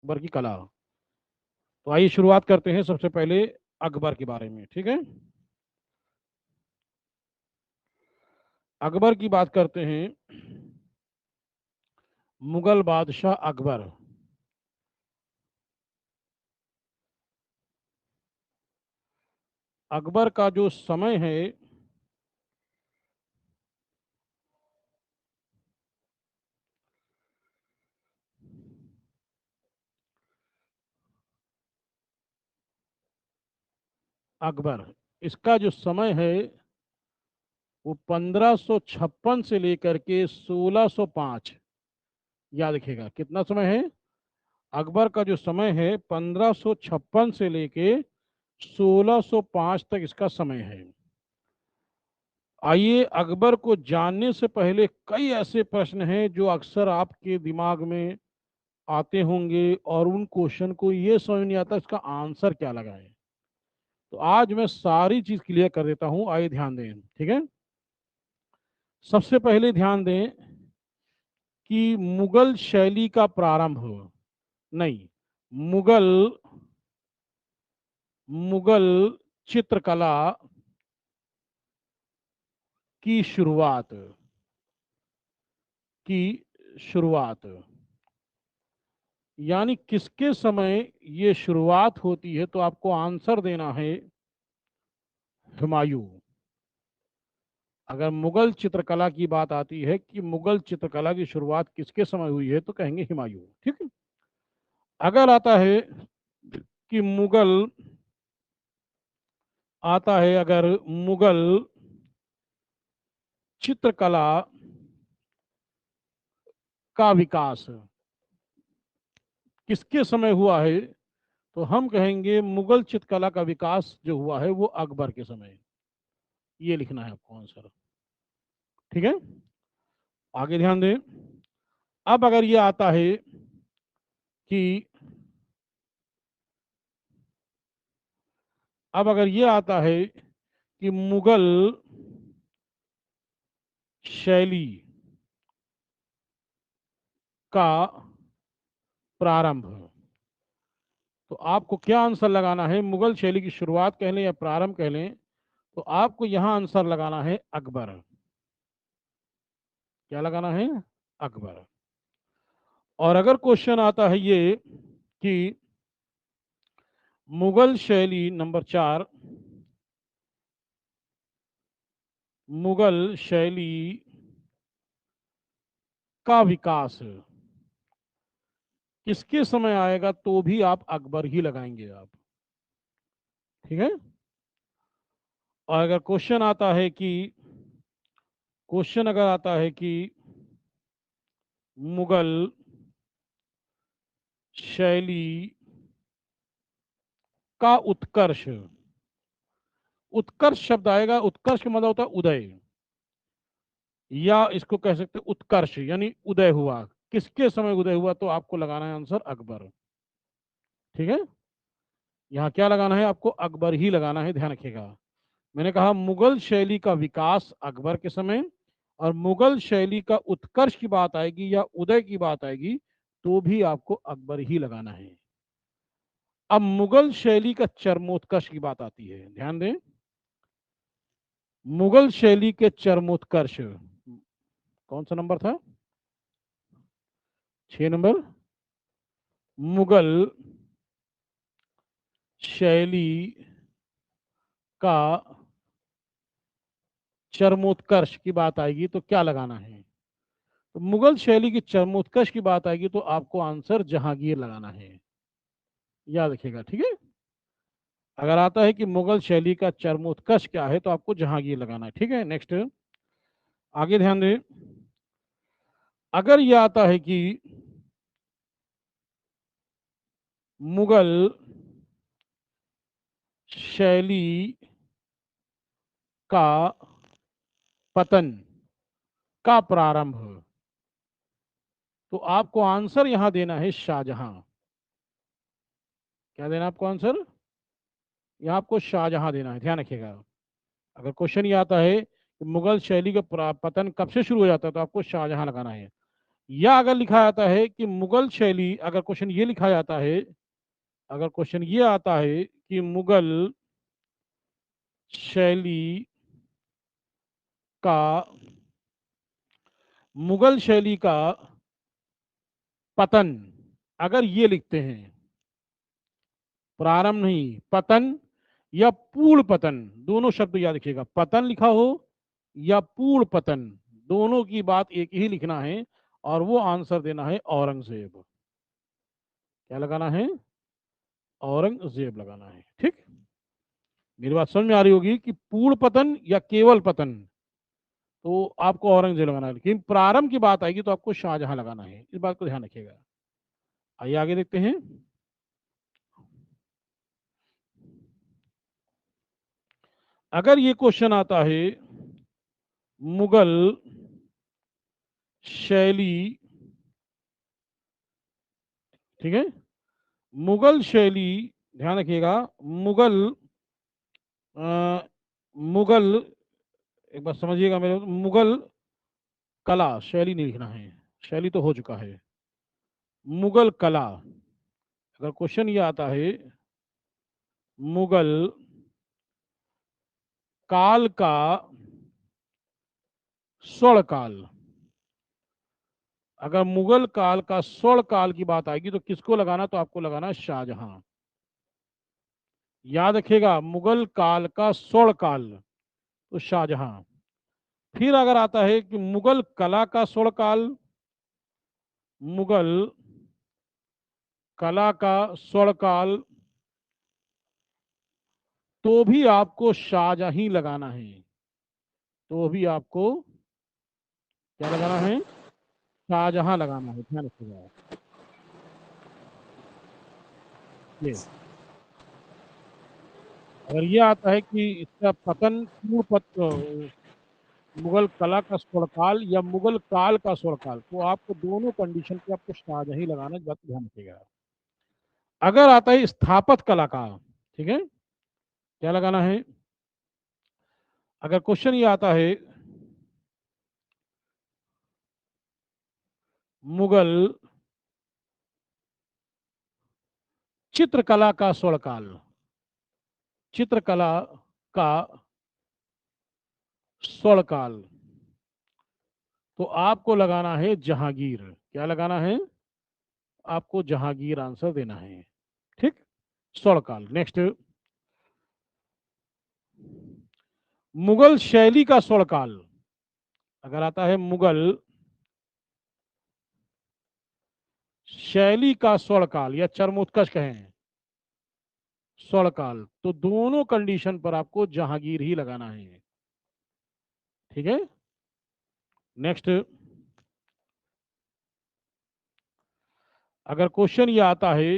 अकबर की कला। तो आइए शुरुआत करते हैं सबसे पहले अकबर के बारे में, ठीक है। अकबर की बात करते हैं। मुगल बादशाह अकबर। अकबर का जो समय है अकबर, इसका जो समय है वो 1556 से लेकर के 1605। याद रखिएगा कितना समय है। अकबर का जो समय है 1556 से लेके 1605 तक इसका समय है। आइए अकबर को जानने से पहले कई ऐसे प्रश्न हैं जो अक्सर आपके दिमाग में आते होंगे और उन क्वेश्चन को ये समझ नहीं आता इसका आंसर क्या लगाएं। तो आज मैं सारी चीज क्लियर कर देता हूं, आइए ध्यान दें, ठीक है। सबसे पहले ध्यान दें कि मुगल शैली का प्रारंभ, नहीं, मुगल मुगल चित्रकला की शुरुआत यानी किसके समय ये शुरुआत होती है, तो आपको आंसर देना है हुमायूं। अगर मुगल चित्रकला की बात आती है कि मुगल चित्रकला की शुरुआत किसके समय हुई है तो कहेंगे हुमायूं, ठीक है। अगर आता है कि अगर मुगल चित्रकला का विकास किसके समय हुआ है, तो हम कहेंगे मुगल चित्रकला का विकास जो हुआ है वो अकबर के समय। ये लिखना है आपको आंसर, ठीक है। आगे ध्यान दें। अब अगर ये आता है कि अब अगर ये आता है कि मुगल शैली का प्रारंभ, तो आपको क्या आंसर लगाना है। मुगल शैली की शुरुआत कह लें या प्रारंभ कह लें, तो आपको यहां आंसर लगाना है अकबर। क्या लगाना है, अकबर। और अगर क्वेश्चन आता है ये कि मुगल शैली नंबर 4, मुगल शैली का विकास किसके समय आएगा, तो भी आप अकबर ही लगाएंगे आप, ठीक है। और अगर क्वेश्चन अगर आता है कि मुगल शैली का उत्कर्ष, उत्कर्ष शब्द आएगा। उत्कर्ष का मतलब होता है उदय, या इसको कह सकते हैं उत्कर्ष यानी उदय हुआ। किसके समय उदय हुआ, तो आपको लगाना है आंसर अकबर, ठीक है। यहाँ क्या लगाना है आपको, अकबर ही लगाना है, ध्यान रखिएगा। मैंने कहा मुगल शैली का विकास अकबर के समय, और मुगल शैली का उत्कर्ष की बात आएगी या उदय की बात आएगी तो भी आपको अकबर ही लगाना है। अब मुगल शैली का चरमोत्कर्ष की बात आती है, ध्यान दें। मुगल शैली के चरमोत्कर्ष कौन सा नंबर था, 6 नंबर। मुगल शैली का चरमोत्कर्ष की बात आएगी तो क्या लगाना है। तो मुगल शैली की चरमोत्कर्ष की बात आएगी तो आपको आंसर जहांगीर लगाना है, याद रखिएगा, ठीक है। अगर आता है कि मुगल शैली का चरमोत्कर्ष क्या है तो आपको जहांगीर लगाना है, ठीक है। नेक्स्ट, आगे ध्यान दें। अगर यह आता है कि मुगल शैली का पतन का प्रारंभ, तो आपको आंसर यहां देना है शाहजहां। क्या देना आपको आंसर, यहां आपको शाहजहां देना है, ध्यान रखिएगा। अगर क्वेश्चन ये आता है कि मुगल शैली का पतन कब से शुरू हो जाता है तो आपको शाहजहां लगाना है। या अगर लिखा जाता है कि मुगल शैली, अगर क्वेश्चन ये लिखा जाता है, अगर क्वेश्चन ये आता है कि शैली का मुगल शैली का पतन, अगर ये लिखते हैं, प्रारंभ नहीं, पतन या पूर्ण पतन, दोनों शब्द याद रखिएगा, पतन लिखा हो या पूर्ण पतन, दोनों की बात एक ही लिखना है और वो आंसर देना है औरंगजेब। क्या लगाना है? औरंगजेब लगाना है। ठीक, मेरी बात समझ में आ रही होगी कि पूर्ण पतन या केवल पतन, तो आपको औरंगजेब लगाना है, लेकिन प्रारंभ की बात आएगी तो आपको शाहजहां लगाना है, इस बात को ध्यान रखिएगा। आइए आगे देखते हैं। अगर ये क्वेश्चन आता है मुगल शैली, ठीक है, मुगल शैली, ध्यान रखिएगा, मुगल मुगल, एक बार समझिएगा मेरे, मुगल कला, शैली नहीं लिखना है, शैली तो हो चुका है, मुगल कला। अगर क्वेश्चन ये आता है मुगल काल का स्वर्ण काल, अगर मुगल काल का स्वर्ण काल की बात आएगी तो किसको लगाना? तो आपको लगाना शाहजहां। याद रखिएगा, मुगल काल का स्वर्ण काल, तो शाहजहां। फिर अगर आता है कि मुगल कला का स्वर्ण काल, मुगल कला का स्वर्ण काल, तो भी आपको शाहजहां ही लगाना है, तो भी आपको क्या लगाना है? शाहजहां लगाना है, ध्यान रखिएगा। ये अगर ये आता है कि इसका पतन पूर्ण मुगल कला का स्वर्णकाल या मुगल काल का स्वर्णकाल, तो आपको दोनों कंडीशन पे आपको शाहजहां ही लगाना है, बात ध्यान रखिएगा। अगर आता है स्थापत कला का, ठीक है, क्या लगाना है? अगर क्वेश्चन ये आता है मुगल चित्रकला का स्वर्णकाल, चित्रकला का स्वर्णकाल, तो आपको लगाना है जहांगीर। क्या लगाना है? आपको जहांगीर आंसर देना है। ठीक, स्वर्णकाल। नेक्स्ट, मुगल शैली का स्वर्णकाल, अगर आता है मुगल शैली का स्वर्णकाल या चरमोत्कर्ष कहें, स्वर्णकाल, तो दोनों कंडीशन पर आपको जहांगीर ही लगाना है। ठीक है, नेक्स्ट, अगर क्वेश्चन ये आता है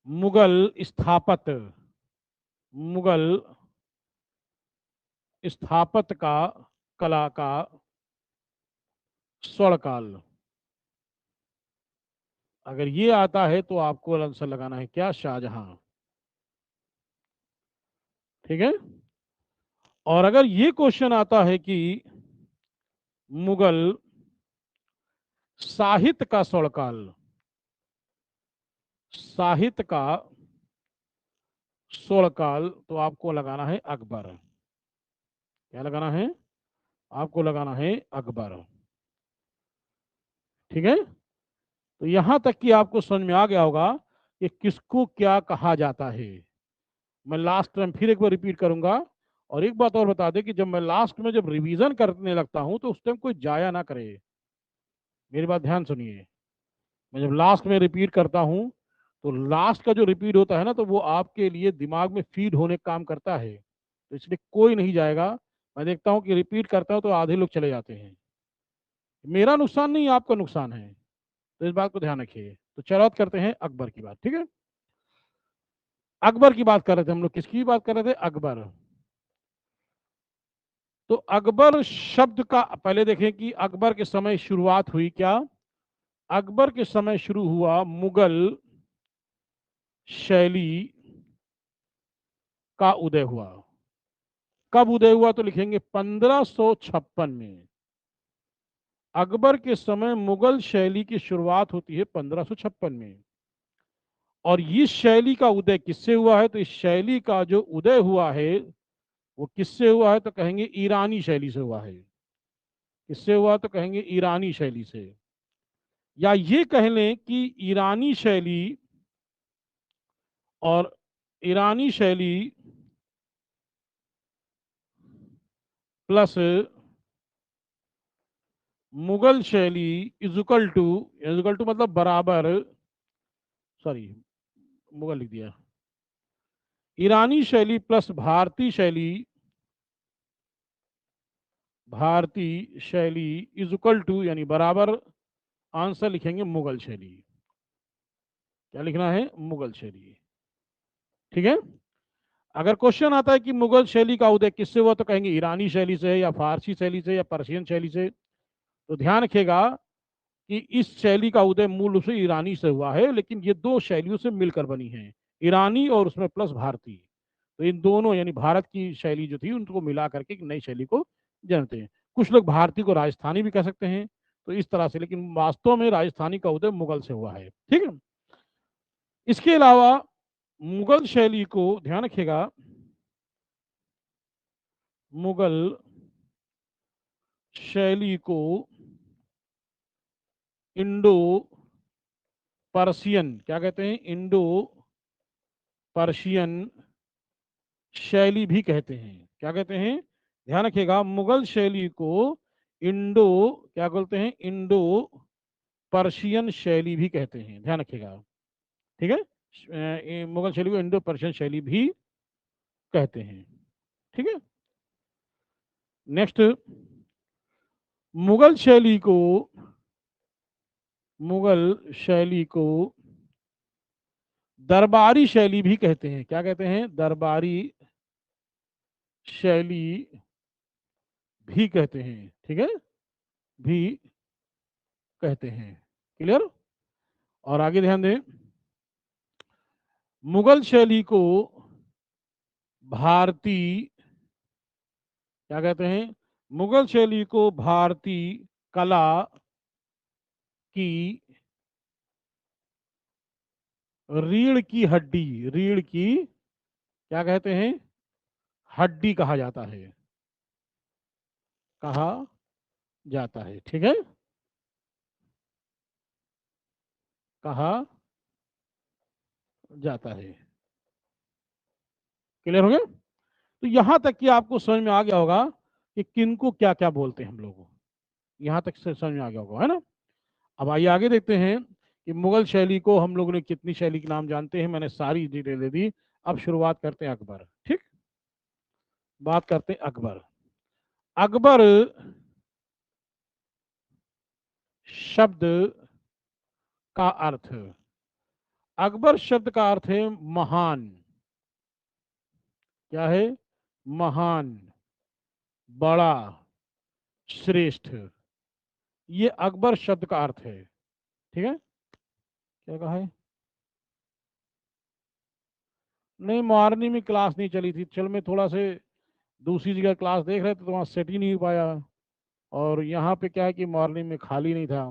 मुगल स्थापत, मुगल स्थापत का कला का स्वर्णकाल, अगर ये आता है तो आपको आंसर लगाना है क्या? शाहजहां। ठीक है, और अगर ये क्वेश्चन आता है कि मुगल साहित्य का स्वर्णकाल, साहित्य का स्वर्णकाल, तो आपको लगाना है अकबर। क्या लगाना है? आपको लगाना है अकबर। ठीक है, तो यहां तक कि आपको समझ में आ गया होगा कि किसको क्या कहा जाता है। मैं लास्ट टाइम फिर एक बार रिपीट करूंगा, और एक बात और बता दें कि जब मैं लास्ट में जब रिवीजन करने लगता हूं तो उस टाइम कोई जाया ना करे। मेरी बात ध्यान सुनिए, मैं जब लास्ट में रिपीट करता हूं तो लास्ट का जो रिपीट होता है ना, तो वो आपके लिए दिमाग में फीड होने का काम करता है, तो इसलिए कोई नहीं जाएगा। मैं देखता हूं कि रिपीट करता हूं तो आधे लोग चले जाते हैं। मेरा नुकसान नहीं, आपका नुकसान है, तो इस बात को ध्यान रखिए। तो चलो बात करते हैं अकबर की बात। ठीक है, अकबर की बात कर रहे थे हम लोग, किसकी बात कर रहे थे? अकबर। तो अकबर शब्द का पहले देखें कि अकबर के समय शुरुआत हुई क्या। अकबर के समय शुरू हुआ मुगल शैली का उदय हुआ। कब उदय हुआ? तो लिखेंगे 1556 में। अकबर के समय मुगल शैली की शुरुआत होती है 1556 में। और इस शैली का उदय किससे हुआ है? तो इस शैली का जो उदय हुआ है वो किससे हुआ है? तो कहेंगे ईरानी शैली से हुआ है। किससे हुआ? तो कहेंगे ईरानी शैली से। या ये कह लें कि ईरानी शैली और ईरानी शैली प्लस मुगल शैली इजुकल टू मतलब बराबर, सॉरी मुगल लिख दिया, ईरानी शैली प्लस भारतीय शैली इजुकल टू यानी बराबर, आंसर लिखेंगे मुगल शैली। क्या लिखना है? मुगल शैली। ठीक है। अगर क्वेश्चन आता है कि मुगल शैली का उदय किससे हुआ तो कहेंगे ईरानी शैली से या फारसी शैली से या पर्शियन शैली से। तो ध्यान रखिएगा कि इस शैली का उदय मूल रूप से ईरानी से हुआ है, लेकिन ये दो शैलियों से मिलकर बनी है, ईरानी और उसमें प्लस भारतीय। तो इन दोनों यानी भारत की शैली जो थी उनको मिला करके एक नई शैली को जानते हैं। कुछ लोग भारतीय को राजस्थानी भी कह सकते हैं। तो इस तरह से, लेकिन वास्तव में राजस्थानी का उदय मुगल से हुआ है। ठीक है। इसके अलावा मुगल शैली को ध्यान रखिएगा, मुगल शैली को इंडो पर्शियन क्या कहते हैं? इंडो पर्शियन शैली भी कहते हैं। क्या कहते हैं? ध्यान रखिएगा, मुगल शैली को इंडो क्या बोलते हैं? इंडो पर्शियन शैली भी कहते हैं। ध्यान रखिएगा। ठीक है। मुगल शैली को इंडो पर्शियन शैली भी कहते हैं। ठीक है। नेक्स्ट, मुगल शैली को मुगल शैली को दरबारी शैली भी कहते हैं। क्या कहते हैं? दरबारी शैली भी कहते हैं। ठीक है। भी कहते हैं। क्लियर? और आगे ध्यान दें, मुगल शैली को भारतीय क्या कहते हैं? मुगल शैली को भारतीय कला की रीढ़ की क्या कहते हैं? हड्डी कहा जाता है। कहा जाता है। ठीक है। कहा जाता है। क्लियर हो गया? तो यहां तक कि आपको समझ में आ गया होगा कि किनको क्या क्या बोलते हैं हम लोग। यहां तक से समझ में आ गया होगा, है ना? अब आइए आगे देखते हैं कि मुगल शैली को हम लोगों ने कितनी शैली के नाम जानते हैं। मैंने सारी डिटेल दे दी। अब शुरुआत करते हैं अकबर। ठीक। बात करते हैं अकबर। अकबर शब्द का अर्थ, अकबर शब्द का अर्थ है महान। क्या है? महान, बड़ा, श्रेष्ठ। ये अकबर शब्द का अर्थ है। ठीक है। क्या कहा है? नहीं, मॉर्निंग में क्लास नहीं चली थी। चल मैं थोड़ा से दूसरी जगह क्लास देख रहे थे तो वहाँ सेट ही नहीं हो पाया। और यहाँ पे क्या है कि मॉर्निंग में खाली नहीं था,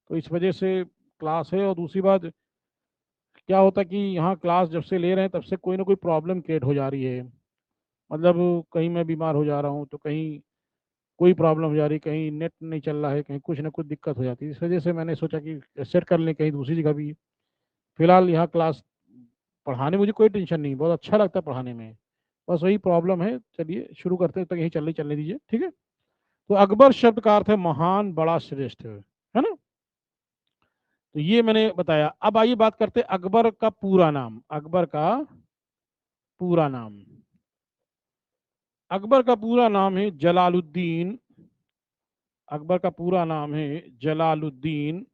तो इस वजह से क्लास है। और दूसरी बात क्या होता है कि यहाँ क्लास जब से ले रहे हैं तब से कोई ना कोई प्रॉब्लम क्रिएट हो जा रही है। मतलब कहीं मैं बीमार हो जा रहा हूँ तो कहीं कोई प्रॉब्लम हो जा रही है, कहीं नेट नहीं चल रहा है, कहीं कुछ ना कुछ दिक्कत हो जाती है। इस वजह से मैंने सोचा कि सेट कर लें कहीं दूसरी जगह भी। फिलहाल यहाँ क्लास पढ़ाने मुझे कोई टेंशन नहीं, बहुत अच्छा लगता है पढ़ाने में। बस वही प्रॉब्लम है। चलिए शुरू करते हैं, तक यही चलने दीजिए। ठीक है। तो अकबर शब्द का अर्थ है महान, बड़ा, श्रेष्ठ, है ना? तो ये मैंने बताया। अब आइए बात करते हैं अकबर का पूरा नाम। अकबर का पूरा नाम, अकबर का पूरा नाम है जलालुद्दीन। अकबर का पूरा नाम है जलालुद्दीन,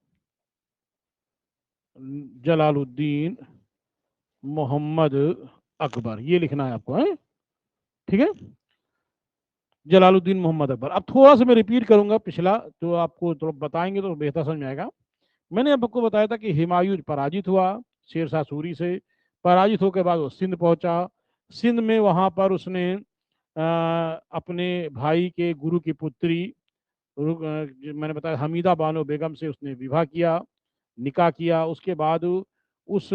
जलालुद्दीन मोहम्मद अकबर। ये लिखना है आपको, है? ठीक है। जलालुद्दीन मोहम्मद अकबर। अब थोड़ा सा मैं रिपीट करूंगा पिछला, तो आपको थोड़ा बताएंगे तो बेहतर समझ में आएगा। मैंने आपको बताया था कि हुमायूं पराजित हुआ शेर शाह सूरी से। पराजित होकर बाद वो सिंध पहुंचा। सिंध में वहां पर उसने अपने भाई के गुरु की पुत्री मैंने बताया हमीदा बानो बेगम से उसने विवाह किया, निकाह किया। उसके बाद उस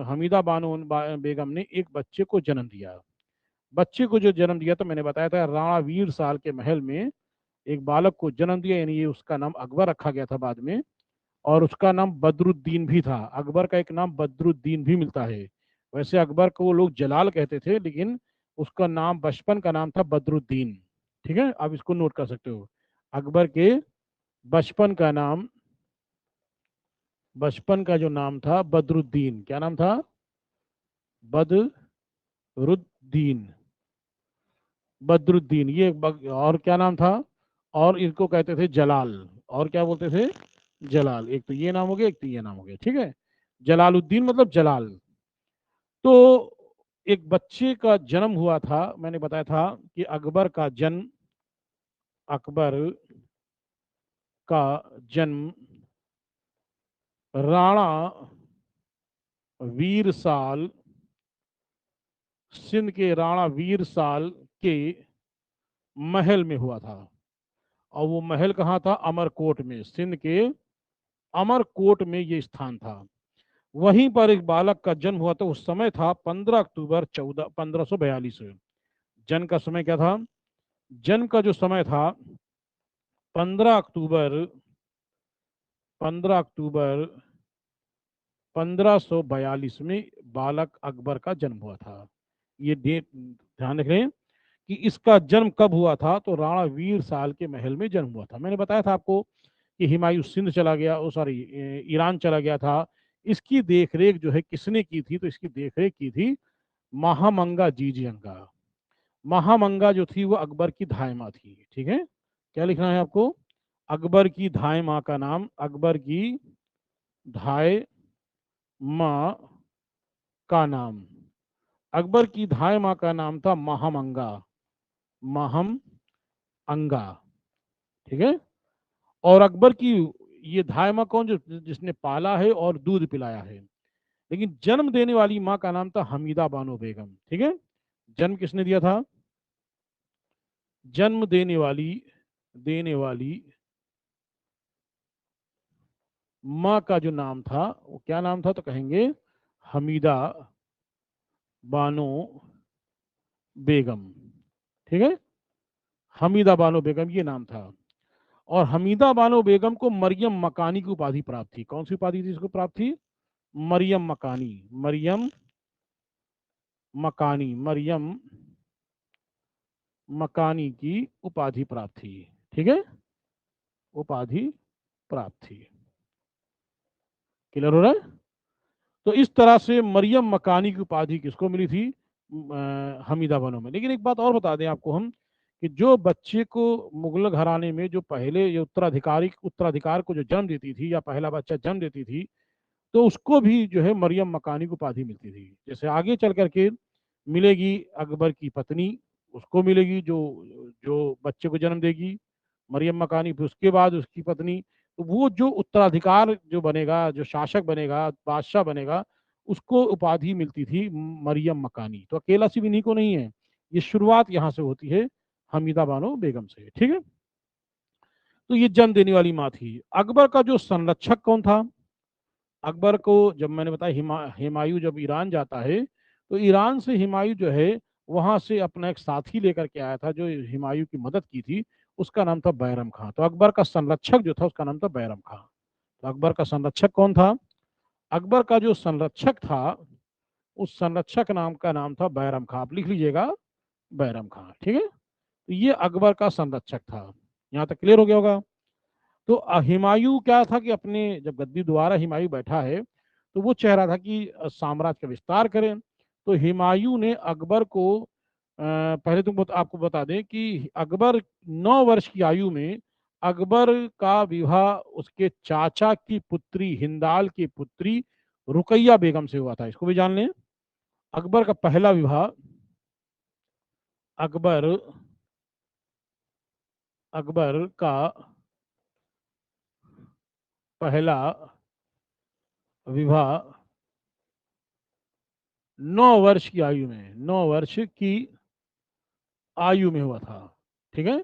हमीदा बानो बेगम ने एक बच्चे को जन्म दिया। बच्चे को जो जन्म दिया तो मैंने बताया था राणा वीर साल के महल में एक बालक को जन्म दिया, यानी ये उसका नाम अकबर रखा गया था बाद में। और उसका नाम बदरुद्दीन भी था। अकबर का एक नाम बदरुद्दीन भी मिलता है। वैसे अकबर को वो लोग जलाल कहते थे, लेकिन उसका नाम बचपन का नाम था बदरुद्दीन। ठीक है, आप इसको नोट कर सकते हो। अकबर के बचपन का नाम, बचपन का जो नाम था बदरुद्दीन, क्या नाम था? बदरुद्दीन। बदरुद्दीन ये और क्या नाम था? और इनको कहते थे जलाल। और क्या बोलते थे? जलाल। एक तो ये नाम हो गया, एक तो ये नाम हो गया। ठीक है, जलालुद्दीन मतलब जलाल। तो एक बच्चे का जन्म हुआ था। मैंने बताया था कि अकबर का जन्म, अकबर का जन्म राणा वीर साल, सिंध के राणा वीर साल के महल में हुआ था। और वो महल कहाँ था? अमरकोट में। सिंध के अमरकोट में ये स्थान था। वहीं पर एक बालक का जन्म हुआ था। उस समय था 15 अक्टूबर 1542। जन्म का समय क्या था? जन्म का जो समय था 15 अक्टूबर, 15 अक्टूबर 1542 में बालक अकबर का जन्म हुआ था। ये डेट ध्यान रख लें कि इसका जन्म कब हुआ था। तो राणा वीर साल के महल में जन्म हुआ था। मैंने बताया था आपको कि हुमायूं सिंध चला गया, ओ सॉरी ईरान चला गया था। इसकी देखरेख जो है किसने की थी? तो इसकी देखरेख की थी महामंगा जीजीअंगा। महामंगा जो थी वो अकबर की धाय माँ थी। ठीक है, क्या लिखना है आपको? अकबर की धाय माँ का नाम, अकबर की धाय माँ का नाम, अकबर की धाय माँ का नाम था महामंगा, महम अंगा। ठीक है, और अकबर की ये धाय माँ कौन? जो जिसने पाला है और दूध पिलाया है। लेकिन जन्म देने वाली माँ का नाम था हमीदा बानो बेगम। ठीक है, जन्म किसने दिया था? जन्म देने वाली माँ का जो नाम था वो क्या नाम था? तो कहेंगे हमीदा बानो बेगम। ठीक है, हमीदा बानो बेगम ये नाम था। और हमीदा बानो बेगम को मरियम मकानी की उपाधि प्राप्त थी। कौन सी उपाधि थी इसको प्राप्त थी? मरियम मकानी। मरियम मकानी, मरियम मकानी की उपाधि प्राप्त थी। ठीक है, उपाधि प्राप्त थी। क्लियर हो रहा है? तो इस तरह से मरियम मकानी की उपाधि किसको मिली थी? हमीदा बानो में। लेकिन एक बात और बता दें आपको हम कि जो बच्चे को मुगल घराने में जो पहले ये उत्तराधिकार को जो जन्म देती थी, या पहला बच्चा जन्म देती थी, तो उसको भी जो है मरियम मकानी को उपाधि मिलती थी। जैसे आगे चल करके मिलेगी अकबर की पत्नी, उसको मिलेगी जो जो बच्चे को जन्म देगी, मरियम मकानी। फिर उसके बाद उसकी पत्नी। तो वो जो उत्तराधिकार जो बनेगा, जो शासक बनेगा, बादशाह बनेगा, उसको उपाधि मिलती थी मरियम मकानी। तो अकेला सिर्फ इन्हीं को नहीं है, ये शुरुआत यहाँ से होती है हमीदा बानो बेगम से। ठीक है, तो ये जन्म देने वाली माँ थी। अकबर का जो संरक्षक कौन था? अकबर को जब मैंने बताया हुमायूं जब ईरान जाता है, तो ईरान से हुमायूं जो है वहां से अपना एक साथी लेकर के आया था जो हुमायूं की मदद की थी। उसका नाम था बैरम खां। तो अकबर का संरक्षक जो था उसका नाम था बैरम खां। तो अकबर का संरक्षक कौन था? अकबर का जो संरक्षक था उस संरक्षक नाम था बैरम खां। आप लिख लीजिएगा, बैरम खां। ठीक है, तो ये अकबर का संरक्षक था। यहाँ तक क्लियर हो गया होगा। तो हुमायूं क्या था कि अपने जब गद्दी दोबारा हुमायूं बैठा है तो वो चाह रहा था कि साम्राज्य का विस्तार करें। तो हुमायूं ने अकबर को पहले तो आपको बता दें कि अकबर 9 वर्ष की आयु में अकबर का विवाह उसके चाचा की पुत्री हिंदाल की पुत्री रुकैया बेगम से हुआ था। इसको भी जान लें। अकबर का पहला विवाह, अकबर अकबर का पहला विवाह 9 वर्ष की आयु में, 9 वर्ष की आयु में हुआ था। ठीक है,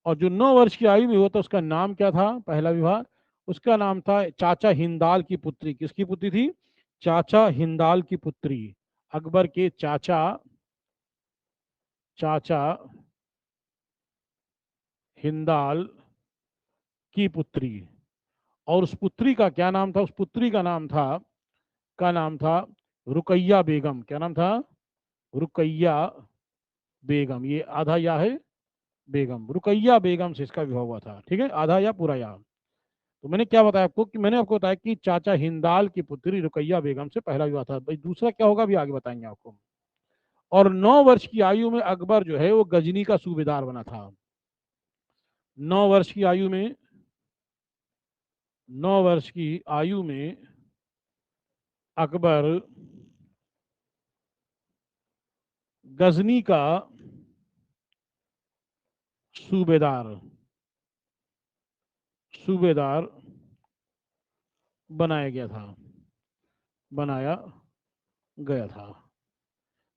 और जो 9 वर्ष की आयु में हुआ था उसका नाम क्या था? पहला विवाह उसका नाम था चाचा हिंदाल की पुत्री। किसकी पुत्री थी? चाचा हिंदाल की पुत्री, अकबर के चाचा, चाचा हिंदाल की पुत्री। और उस पुत्री का क्या नाम था? उस पुत्री का नाम था रुकैया बेगम। क्या नाम था? रुकैया बेगम। ये आधा या है बेगम, रुकैया बेगम से इसका विवाह हुआ था। ठीक है, आधा या पूरा या। तो मैंने क्या बताया आपको कि मैंने आपको बताया कि चाचा हिंदाल की पुत्री रुकैया बेगम से पहला विवाह था। भाई दूसरा क्या होगा अभी आगे बताएंगे आपको। और 9 वर्ष की आयु में अकबर जो है वो गजनी का सूबेदार बना था। 9 वर्ष की आयु में, 9 वर्ष की आयु में अकबर गजनी का सूबेदार सूबेदार बनाया गया था, बनाया गया था।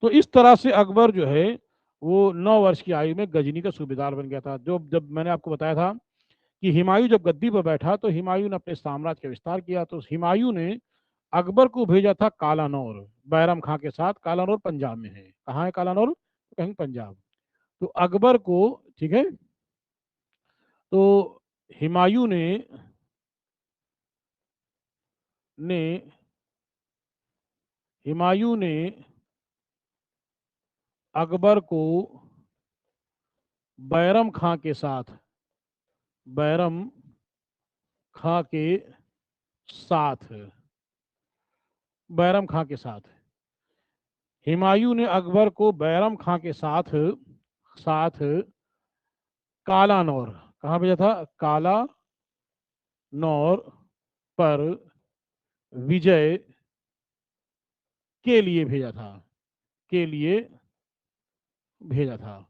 तो इस तरह से अकबर जो है वो 9 वर्ष की आयु में गजनी का सूबेदार बन गया था। जो जब मैंने आपको बताया था कि हुमायूं जब गद्दी पर बैठा तो हुमायूं ने अपने साम्राज्य का विस्तार किया, तो हुमायूं ने अकबर को भेजा था कालानौर बैरम खां के साथ। कालानौर पंजाब में है। कहाँ है कालानौर? तो कहीं पंजाब। तो अकबर को, ठीक है, तो हुमायूं ने हुमायूं ने अकबर को बैरम खां के साथ, बैरम खां के साथ, बैरम खां के साथ, हुमायूं ने अकबर को बैरम खां के साथ साथ कालानौर, कहाँ भेजा था? काला नौर पर विजय के लिए भेजा था, के लिए भेजा था।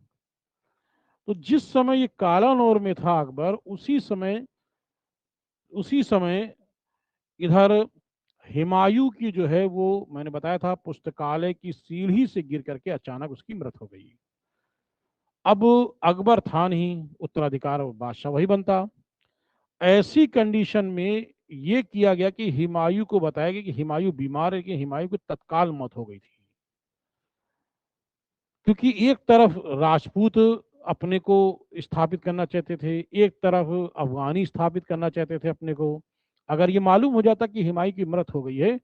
तो जिस समय ये कालानौर में था अकबर, उसी समय इधर हुमायूं की जो है वो, मैंने बताया था, पुस्तकालय की सीढ़ी से गिर करके अचानक उसकी मृत्यु हो गई। अब अकबर था नहीं, उत्तराधिकार और बादशाह वही बनता। ऐसी कंडीशन में ये किया गया कि हुमायूं को बताया गया कि हुमायूं बीमार है, कि हुमायूं की तत्काल मौत हो गई थी। क्योंकि एक तरफ राजपूत अपने को स्थापित करना चाहते थे, एक तरफ अफगानी स्थापित करना चाहते थे अपने को। अगर ये मालूम हो जाता कि हुमायूं की मृत्यु हो गई है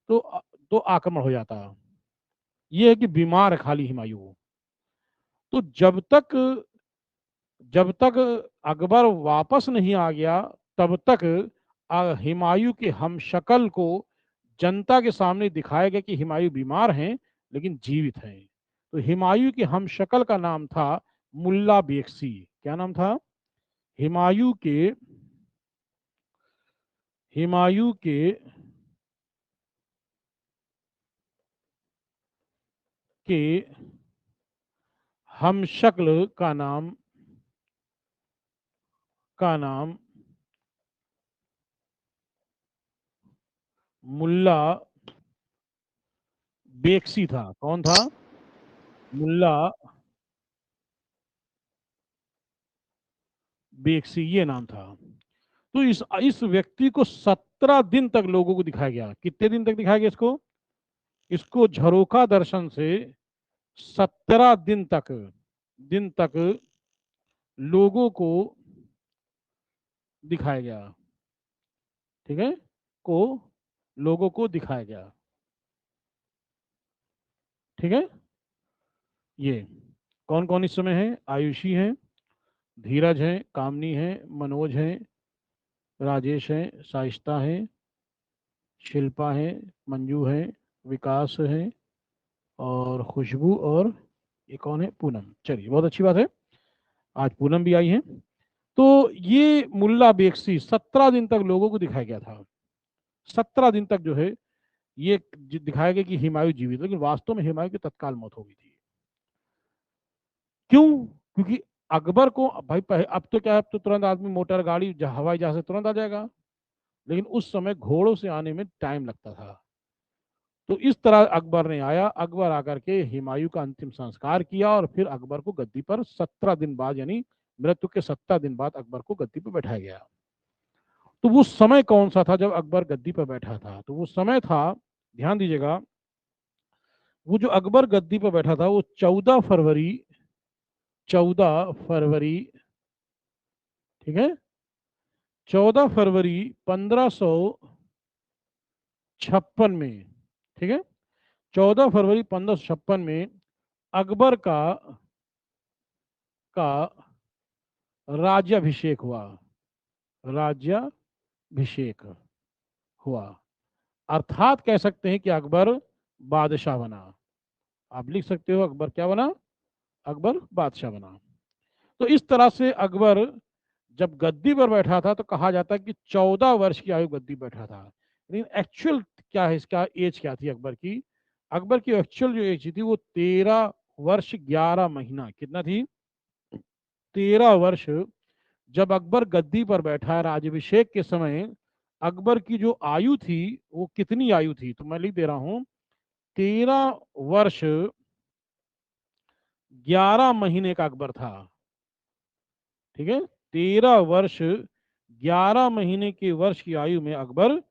तो तो आक्रमण हो जाता। ये है कि बीमार है खाली हुमायूं। तो जब तक अकबर वापस नहीं आ गया तब तक हुमायूं के हमशक्ल को जनता के सामने दिखाया गया कि हुमायूं बीमार हैं लेकिन जीवित हैं। तो हुमायूं के हमशक्ल का नाम था मुल्ला बेगसी। क्या नाम था? हुमायूं के हुमायूं के के हमशक्ल का नाम मुल्ला बेगसी था। कौन था? मुल्ला बेगसी, ये नाम था। तो इस व्यक्ति को 17 दिन तक लोगों को दिखाया गया। कितने दिन तक दिखाया गया इसको? इसको झरोखा दर्शन से 17 दिन तक लोगों को दिखाया गया। ठीक है, को लोगों को दिखाया गया। ठीक है, ये कौन कौन इस समय है? आयुषी है, धीरज है, कामनी है, मनोज है, राजेश है, साइस्ता है, शिल्पा है, मंजू है, विकास है, और खुशबू, और ये कौन है? पूनम। चलिए, बहुत अच्छी बात है, आज पूनम भी आई है। तो ये मुल्ला बेगसी 17 दिन तक लोगों को दिखाया गया था। 17 दिन तक जो है ये दिखाया गया कि हुमायूं जीवित, लेकिन वास्तव में हुमायूं की तत्काल मौत हो गई थी। क्यों? क्योंकि अकबर को भाई अब तो क्या है, अब तो तुरंत आदमी मोटर गाड़ी हवाई जहाज से तुरंत आ जाएगा, लेकिन उस समय घोड़ों से आने में टाइम लगता था। तो इस तरह अकबर ने आया, अकबर आकर के हुमायूं का अंतिम संस्कार किया और फिर अकबर को गद्दी पर 17 दिन बाद यानी मृत्यु के 70 दिन बाद अकबर को गद्दी पर बैठाया गया। तो वो समय कौन सा था जब अकबर गद्दी पर बैठा था? तो वो समय था, ध्यान दीजिएगा, वो जो अकबर गद्दी पर बैठा था वो 14 फरवरी, 14 फरवरी, ठीक है, 14 फरवरी 1556 में, ठीक है, 14 फरवरी 1556 में अकबर का राज्याभिषेक हुआ, राज्याभिषेक हुआ। अर्थात कह सकते हैं कि अकबर बादशाह बना। आप लिख सकते हो अकबर क्या बना? अकबर बादशाह बना। तो इस तरह से अकबर जब गद्दी पर बैठा था तो कहा जाता है कि 14 वर्ष की आयु गद्दी बैठा था। लेकिन एक्चुअल क्या है, इसका एज क्या थी अकबर की? अकबर की एक्चुअल जो एज थी वो 13 वर्ष 11 महीना। कितना थी? 13 वर्ष। जब अकबर गद्दी पर बैठा राज्याभिषेक के समय, अकबर की जो आयु थी वो कितनी आयु थी? तो मैं लिख दे रहा हूं, 13 वर्ष 11 महीने का अकबर था। ठीक है, 13 वर्ष 11 महीने के वर्ष की आयु में अकबर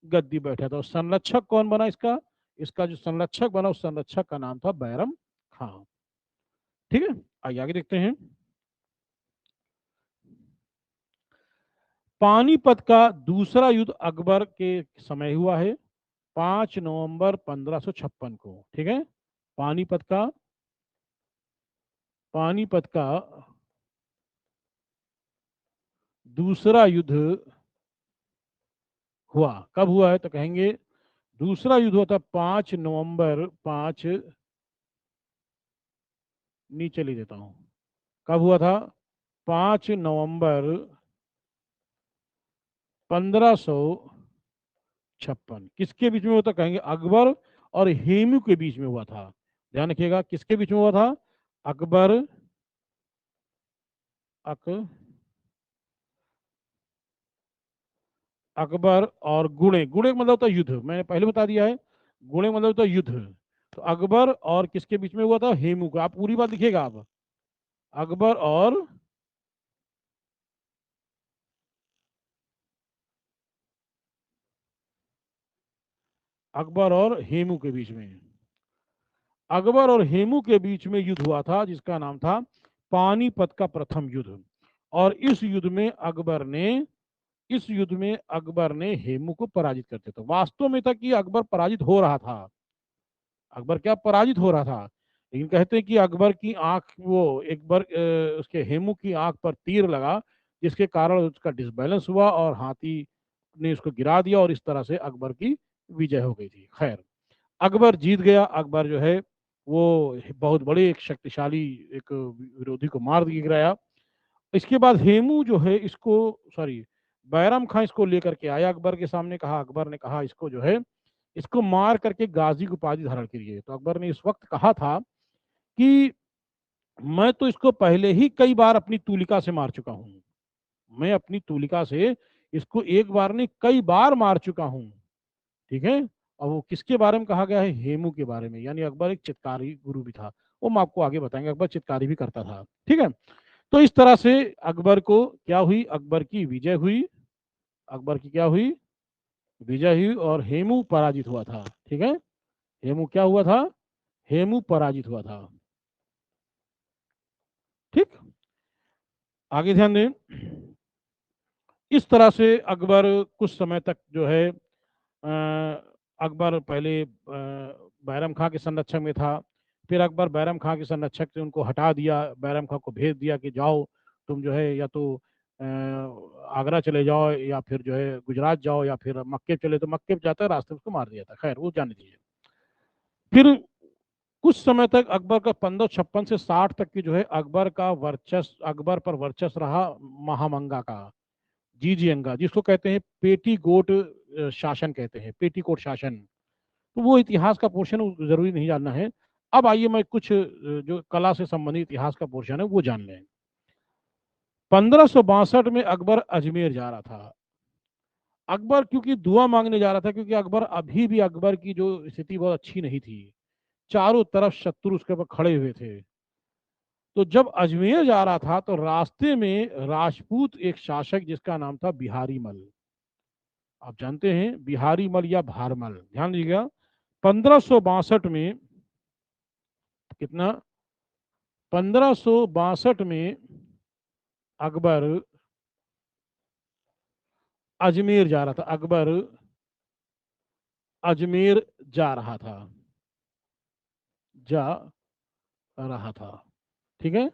गद्दी बैठा था। और संरक्षक कौन बना इसका? इसका जो संरक्षक बना उस संरक्षक का नाम था बैरम खां। ठीक है, आइए आगे देखते हैं। पानीपत का दूसरा युद्ध अकबर के समय हुआ है, 5 नवंबर 1556 को। ठीक है, पानीपत का दूसरा युद्ध हुआ। कब हुआ है? तो कहेंगे दूसरा युद्ध हुआ था 5 नवंबर, 5, नीचे लिख देता हूं, कब हुआ था? 5 नवंबर 1556। किसके बीच में हुआ था? कहेंगे अकबर और हेमू के बीच में हुआ था। ध्यान रखिएगा, किसके बीच में हुआ था? अकबर, अकबर और गुणे। गुणे मतलब होता है युद्ध, मैंने पहले बता दिया है। गुणे मतलब होता है युद्ध। तो अकबर और किसके बीच में हुआ था? हेमू का। आप पूरी बात लिखिएगा आप, अकबर और हेमू के बीच में, अकबर और हेमू के बीच में युद्ध हुआ था जिसका नाम था पानीपत का प्रथम युद्ध। और इस युद्ध में अकबर ने हेमू को पराजित कर दिया था। वास्तव में था कि अकबर पराजित हो रहा था, अकबर क्या पराजित हो रहा था। लेकिन कहते हैं कि अकबर की आंख, वो एक बार उसके हेमू की आंख पर तीर लगा, जिसके कारण उसका डिसबैलेंस हुआ और हाथी ने उसको गिरा दिया और इस तरह से अकबर की विजय हो गई थी। खैर, अकबर जीत गया। अकबर जो है वो बहुत बड़े एक शक्तिशाली एक विरोधी को मार गिराया। इसके बाद हेमू जो है इसको, सॉरी, बैरम खां इसको लेकर के आया अकबर के सामने। कहा, अकबर ने कहा इसको जो है, इसको मार करके गाजी की उपाधि धारण करिए। तो अकबर ने इस वक्त कहा था कि मैं तो इसको पहले ही कई बार अपनी तूलिका से मार चुका हूं, मैं अपनी तूलिका से इसको एक बार नहीं कई बार मार चुका हूं। ठीक है, और वो किसके बारे में कहा गया है? हेमू के बारे में। यानी अकबर एक चित्कारी गुरु भी था, वो हम आपको आगे बताएंगे। अकबर चित्कारी भी करता था। ठीक है, तो इस तरह से अकबर को क्या हुई? अकबर की विजय हुई। अकबर की क्या हुई? विजय हुई और हेमू पराजित हुआ था। ठीक है, हेमू क्या हुआ था? हेमू पराजित हुआ था। ठीक, आगे ध्यान दें। इस तरह से अकबर कुछ समय तक जो है, अकबर पहले बैरम खां के संरक्षक में था। फिर अकबर बैरम खां के संरक्षक से उनको हटा दिया, बैरम खां को भेज दिया कि जाओ तुम जो है या तो आगरा चले जाओ या फिर जो है गुजरात जाओ या फिर मक्के चले। तो मक्के जाता रास्ते में उसको मार दिया था। खैर, वो जाने दीजिए। फिर कुछ समय तक अकबर का 1556 से 60 तक की जो है अकबर पर वर्चस्व रहा महामंगा का, जीजीएंगा, जिसको कहते हैं पेटी गोट शासन, कहते हैं पेटी कोट शासन। तो वो इतिहास का पोर्शन जरूरी नहीं जानना है। अब आइए मैं कुछ जो कला से संबंधित इतिहास का पोर्शन है वो जान लें। 1562 में अकबर अजमेर जा रहा था। अकबर क्योंकि दुआ मांगने जा रहा था, क्योंकि अकबर अभी भी, अकबर की जो स्थिति बहुत अच्छी नहीं थी, चारों तरफ शत्रु उसके ऊपर खड़े हुए थे। तो जब अजमेर जा रहा था तो रास्ते में राजपूत एक शासक जिसका नाम था बिहारी मल, आप जानते हैं बिहारी मल या भारमल, ध्यान दीजिएगा 1562 में, कितना, 1562 में अकबर अजमेर जा रहा था, अकबर अजमेर जा रहा था, जा रहा था, ठीक है।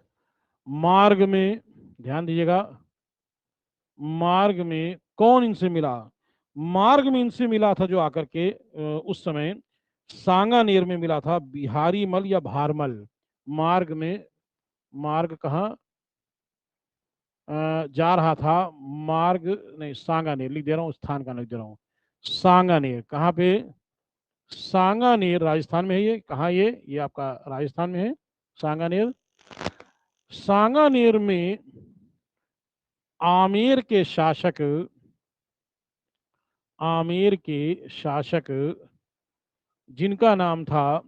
मार्ग में, ध्यान दीजिएगा, मार्ग में कौन इनसे मिला, मार्ग में इनसे मिला था जो आकर के उस समय सांगानेर में मिला था बिहारी मल या भारमल। मार्ग में, मार्ग कहाँ जा रहा था, मार्ग नहीं, सांगानेर लिख दे रहा हूँ, स्थान का लिख दे रहा हूँ, सांगानेर कहाँ पे, सांगानेर राजस्थान में है, ये कहाँ, ये आपका राजस्थान में है सांगानेर। सांगानेर में आमेर के शासक, आमेर के शासक जिनका नाम था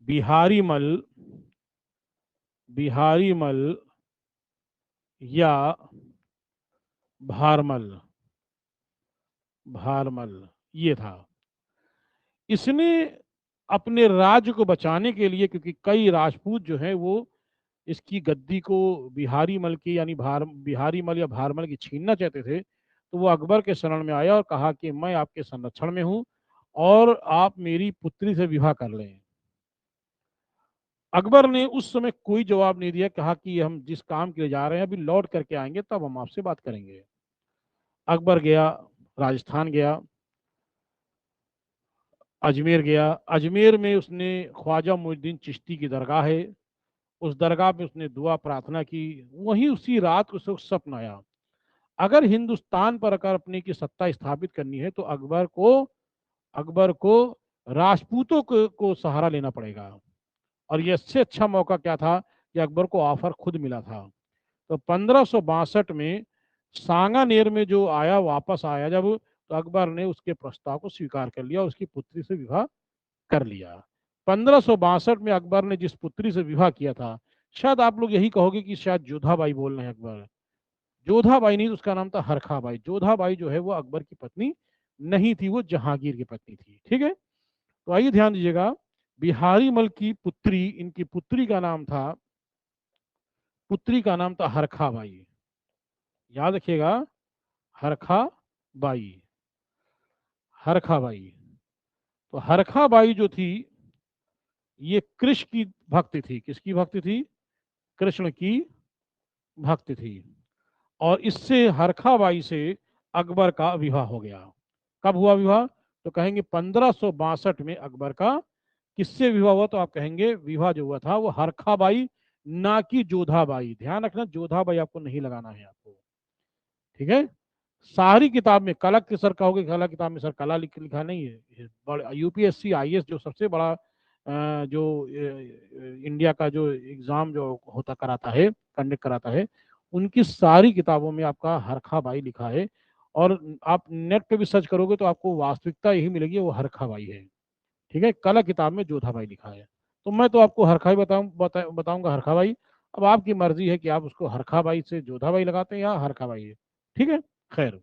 बिहारी मल, बिहारी मल या भारमल, भारमल ये था। इसने अपने राज्य को बचाने के लिए, क्योंकि कई राजपूत जो है वो इसकी गद्दी को बिहारी मल की यानी बिहारी मल या भारमल की छीनना चाहते थे, तो वो अकबर के शरण में आया और कहा कि मैं आपके संरक्षण में हूं और आप मेरी पुत्री से विवाह कर लें। अकबर ने उस समय कोई जवाब नहीं दिया, कहा कि हम जिस काम के लिए जा रहे हैं अभी लौट करके आएंगे तब हम आपसे बात करेंगे। अकबर गया, राजस्थान गया, अजमेर गया, अजमेर में उसने ख्वाजा मुइनुद्दीन चिश्ती की दरगाह है, उस दरगाह में उसने दुआ प्रार्थना की। वहीं उसी रात उसे सपन आया, अगर हिंदुस्तान पर अगर अपनी की सत्ता स्थापित करनी है तो अकबर को राजपूतों को सहारा लेना पड़ेगा। और ये इससे अच्छा मौका क्या था कि अकबर को ऑफर खुद मिला था। तो 1562 में सांगानेर में जो आया, वापस आया जब, तो अकबर ने उसके प्रस्ताव को स्वीकार कर लिया, उसकी पुत्री से विवाह कर लिया। 1562 में अकबर ने जिस पुत्री से विवाह किया था, शायद आप लोग यही कहोगे कि शायद जोधाबाई बोल रहे हैं अकबर, जोधाबाई नहीं, उसका नाम था हरखाबाई। जोधाबाई जो है वो अकबर की पत्नी नहीं थी, वो जहांगीर की पत्नी थी, ठीक है। तो आइए ध्यान दीजिएगा, बिहारी मल की पुत्री, इनकी पुत्री का नाम था हरखाबाई, याद रखिएगा, हरखाबाई, हरखाबाई। तो हरखाबाई जो थी ये कृष्ण की भक्त थी, किसकी भक्त थी, कृष्ण की भक्त थी। और इससे हरखाबाई से अकबर का विवाह हो गया। कब हुआ विवाह, तो कहेंगे 1562 में अकबर का किससे विवाह हुआ, तो आप कहेंगे विवाह जो हुआ था वो हरखाबाई, ना कि जोधाबाई। ध्यान रखना, जोधाबाई आपको नहीं लगाना है आपको, ठीक है। सारी किताब में कला के सर कहोगे, कला किताब में सर कला लिखा नहीं है। यूपीएससी आईएएस जो सबसे बड़ा जो इंडिया का जो एग्जाम जो होता कराता है, कंडक्ट कराता है, उनकी सारी किताबों में आपका हरखाबाई लिखा है। और आप नेट पे भी सर्च करोगे तो आपको वास्तविकता यही मिलेगी, वो हरखाबाई है, ठीक है। कला किताब में जोधाबाई लिखा है। तो मैं तो आपको हरखाई बताऊंगा हरखाबाई। अब आपकी मर्जी है कि आप उसको हरखाबाई से जोधाबाई लगाते हैं या हरखाबाई है, ठीक है। खैर,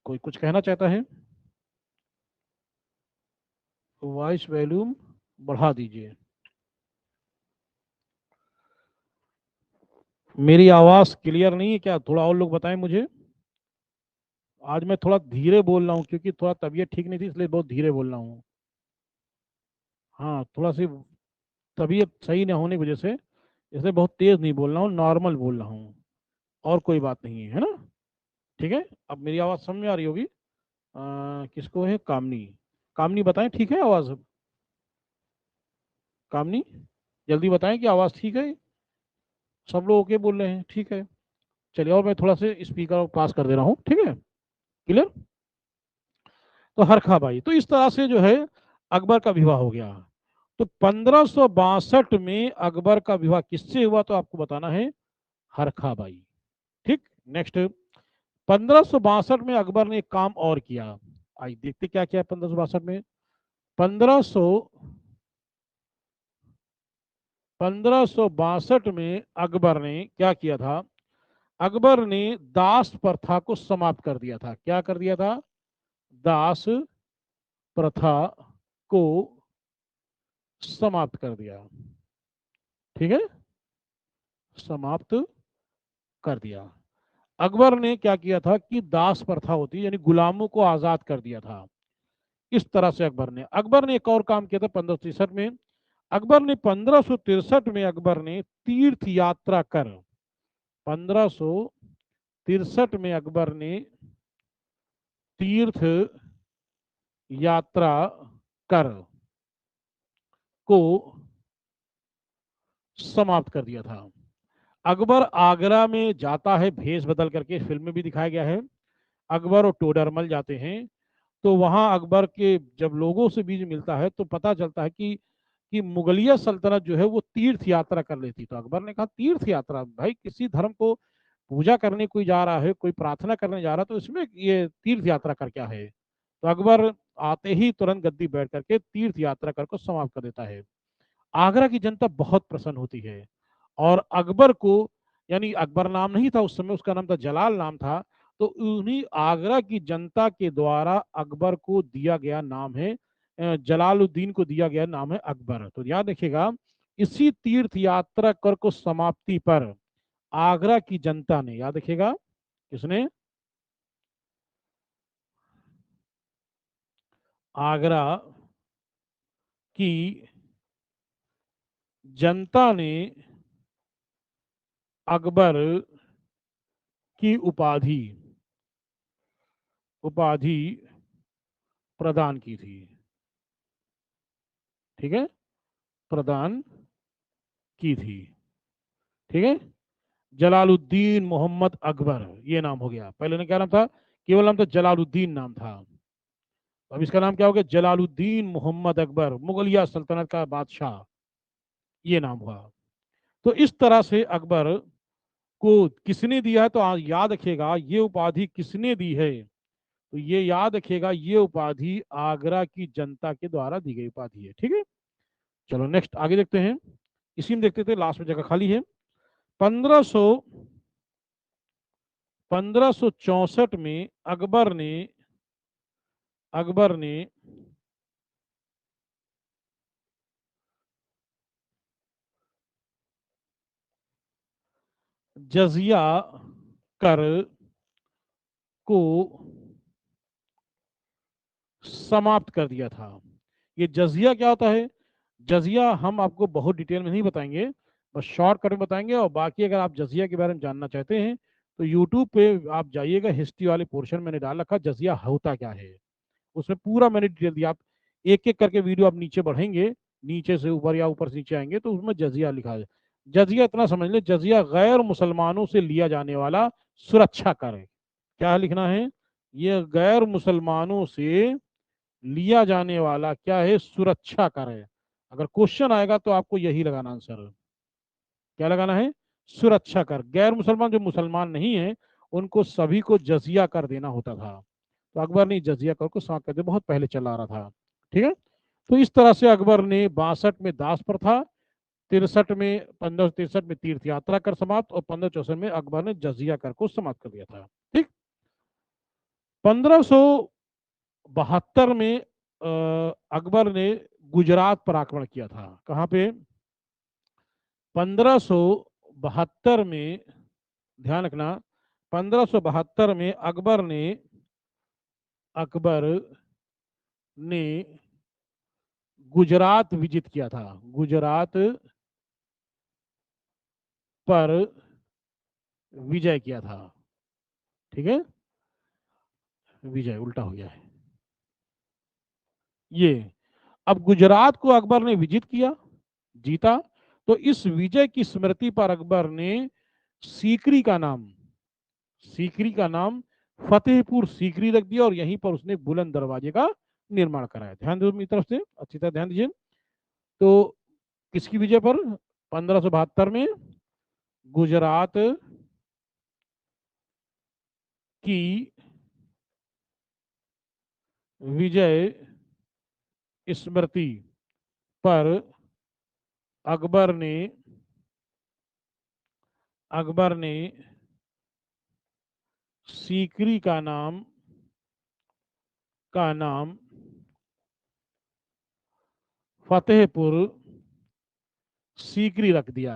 कोई कुछ कहना चाहता है, वॉइस वॉल्यूम बढ़ा दीजिए। मेरी आवाज क्लियर नहीं है क्या, थोड़ा और लोग बताएं मुझे। आज मैं थोड़ा धीरे बोल रहा हूँ क्योंकि थोड़ा तबीयत ठीक नहीं थी, इसलिए बहुत धीरे बोल रहा हूँ। हाँ, थोड़ा सी तबीयत सही न होने की वजह से इसलिए बहुत तेज नहीं बोल रहा हूँ, नॉर्मल बोल रहा हूँ। और कोई बात नहीं है, है ना, ठीक है। अब मेरी आवाज़ समझ में आ रही होगी। किसको है, कामनी, कामनी बताएं ठीक है आवाज़, कामनी जल्दी बताएं कि आवाज़ ठीक है। सब लोग ओके बोल रहे हैं, ठीक है। चलिए, और मैं थोड़ा से स्पीकर पास कर दे रहा हूँ, ठीक है, क्लियर। तो हरखा बाई, तो इस तरह से जो है अकबर का विवाह हो गया। तो 1562 में अकबर का विवाह किससे हुआ, तो आपको बताना है हरखा बाई, ठीक। नेक्स्ट, 1562 में अकबर ने एक काम और किया। आइए देखते क्या किया 1562 में। 1500 1562 में अकबर ने क्या किया था? अकबर ने दास प्रथा को समाप्त कर दिया था। क्या कर दिया था? दास प्रथा को समाप्त कर दिया। ठीक है, समाप्त कर दिया। अकबर ने क्या किया था कि दास प्रथा होती है यानी गुलामों को आजाद कर दिया था। इस तरह से अकबर ने एक और काम किया था 1563 में। अकबर ने 1563 में अकबर ने तीर्थ यात्रा कर 1563 में अकबर ने तीर्थ यात्रा कर को समाप्त कर दिया था। अकबर आगरा में जाता है भेष बदल करके, फिल्म में भी दिखाया गया है। अकबर और टोडरमल जाते हैं, तो वहां अकबर के जब लोगों से बीच मिलता है तो पता चलता है कि मुगलिया सल्तनत जो है वो तीर्थ यात्रा कर लेती। तो अकबर ने कहा तीर्थ यात्रा, भाई किसी धर्म को पूजा करने कोई जा रहा है, कोई प्रार्थना करने जा रहा है, तो इसमें ये तीर्थ यात्रा कर क्या है? तो अकबर आते ही तुरंत गद्दी बैठ करके तीर्थ यात्रा कर को समाप्त कर देता है। आगरा की जनता बहुत प्रसन्न होती है और अकबर को, यानी अकबर नाम नहीं था उस समय, उसका नाम था जलाल नाम था। तो उन्हीं आगरा की जनता के द्वारा अकबर को दिया गया नाम है, जलालुद्दीन को दिया गया नाम है अकबर। तो याद रखिएगा, इसी तीर्थ यात्रा कर को समाप्ति पर आगरा की जनता ने, याद रखिएगा किसने? आगरा की जनता ने अकबर की उपाधि उपाधि प्रदान की थी। ठीक है, प्रदान की थी। ठीक है, जलालुद्दीन मोहम्मद अकबर ये नाम हो गया। पहले ने क्या नाम था? केवल नाम था जलालुद्दीन नाम था। अब इसका नाम क्या हो गया? जलालुद्दीन मोहम्मद अकबर, मुगलिया सल्तनत का बादशाह, ये नाम हुआ। तो इस तरह से अकबर को किसने दिया है? तो याद रखिएगा ये उपाधि किसने दी है? तो ये याद रखिएगा, ये उपाधि आगरा की जनता के द्वारा दी गई उपाधि है। ठीक है, चलो नेक्स्ट आगे देखते हैं। इसी में देखते थे, लास्ट में जगह खाली है। 1564 में अकबर ने जजिया कर को समाप्त कर दिया था। ये जजिया क्या होता है? जजिया हम आपको बहुत डिटेल में नहीं बताएंगे, बस शॉर्टकट में बताएंगे। और बाकी अगर आप जजिया के बारे में जानना चाहते हैं तो यूट्यूब पे आप जाइएगा, हिस्ट्री वाले पोर्शन मैंने डाल रखा जजिया होता क्या है, उसमें पूरा मैंने डिटेल दिया। आप एक एक करके वीडियो आप नीचे बढ़ेंगे, नीचे से ऊपर या ऊपर से नीचे आएंगे तो उसमें जजिया लिखा है। जजिया इतना समझ ले, जजिया गैर मुसलमानों से लिया जाने वाला सुरक्षा कर है। क्या लिखना है? ये गैर मुसलमानों से लिया जाने वाला क्या है? सुरक्षा कर है। अगर क्वेश्चन आएगा तो आपको यही लगाना आंसर। क्या लगाना है? सुरक्षा कर। गैर मुसलमान जो मुसलमान नहीं है उनको सभी को जजिया कर देना होता था। तो अकबर ने जजिया कर को समाप्त कर दिया, बहुत पहले चला रहा था। ठीक है, तो इस तरह से अकबर ने 62 में दास प्रथा, 1563 में तीर्थ यात्रा कर समाप्त, और 1564 में अकबर ने जजिया कर को समाप्त कर दिया था। ठीक, 1572 में अकबर ने गुजरात पर आक्रमण किया था। कहां पे? 1572 में, ध्यान रखना, 1572 में अकबर ने गुजरात विजिट किया था। गुजरात पर विजय किया था। ठीक है, विजय उल्टा हो गया है ये। अब गुजरात को अकबर ने विजिट किया, जीता, तो इस विजय की स्मृति पर अकबर ने सीकरी का नाम सीकरी का नाम फतेहपुर सीकरी रख दिया और यहीं पर उसने बुलंद दरवाजे का निर्माण कराया। ध्यान दो मेरी तरफ से, अच्छी तरह ध्यान दीजिए। तो किसकी विजय पर? 1572 में गुजरात की विजय स्मृति पर अकबर ने अकबर ने सीकरी का नाम फतेहपुर सीकरी रख दिया।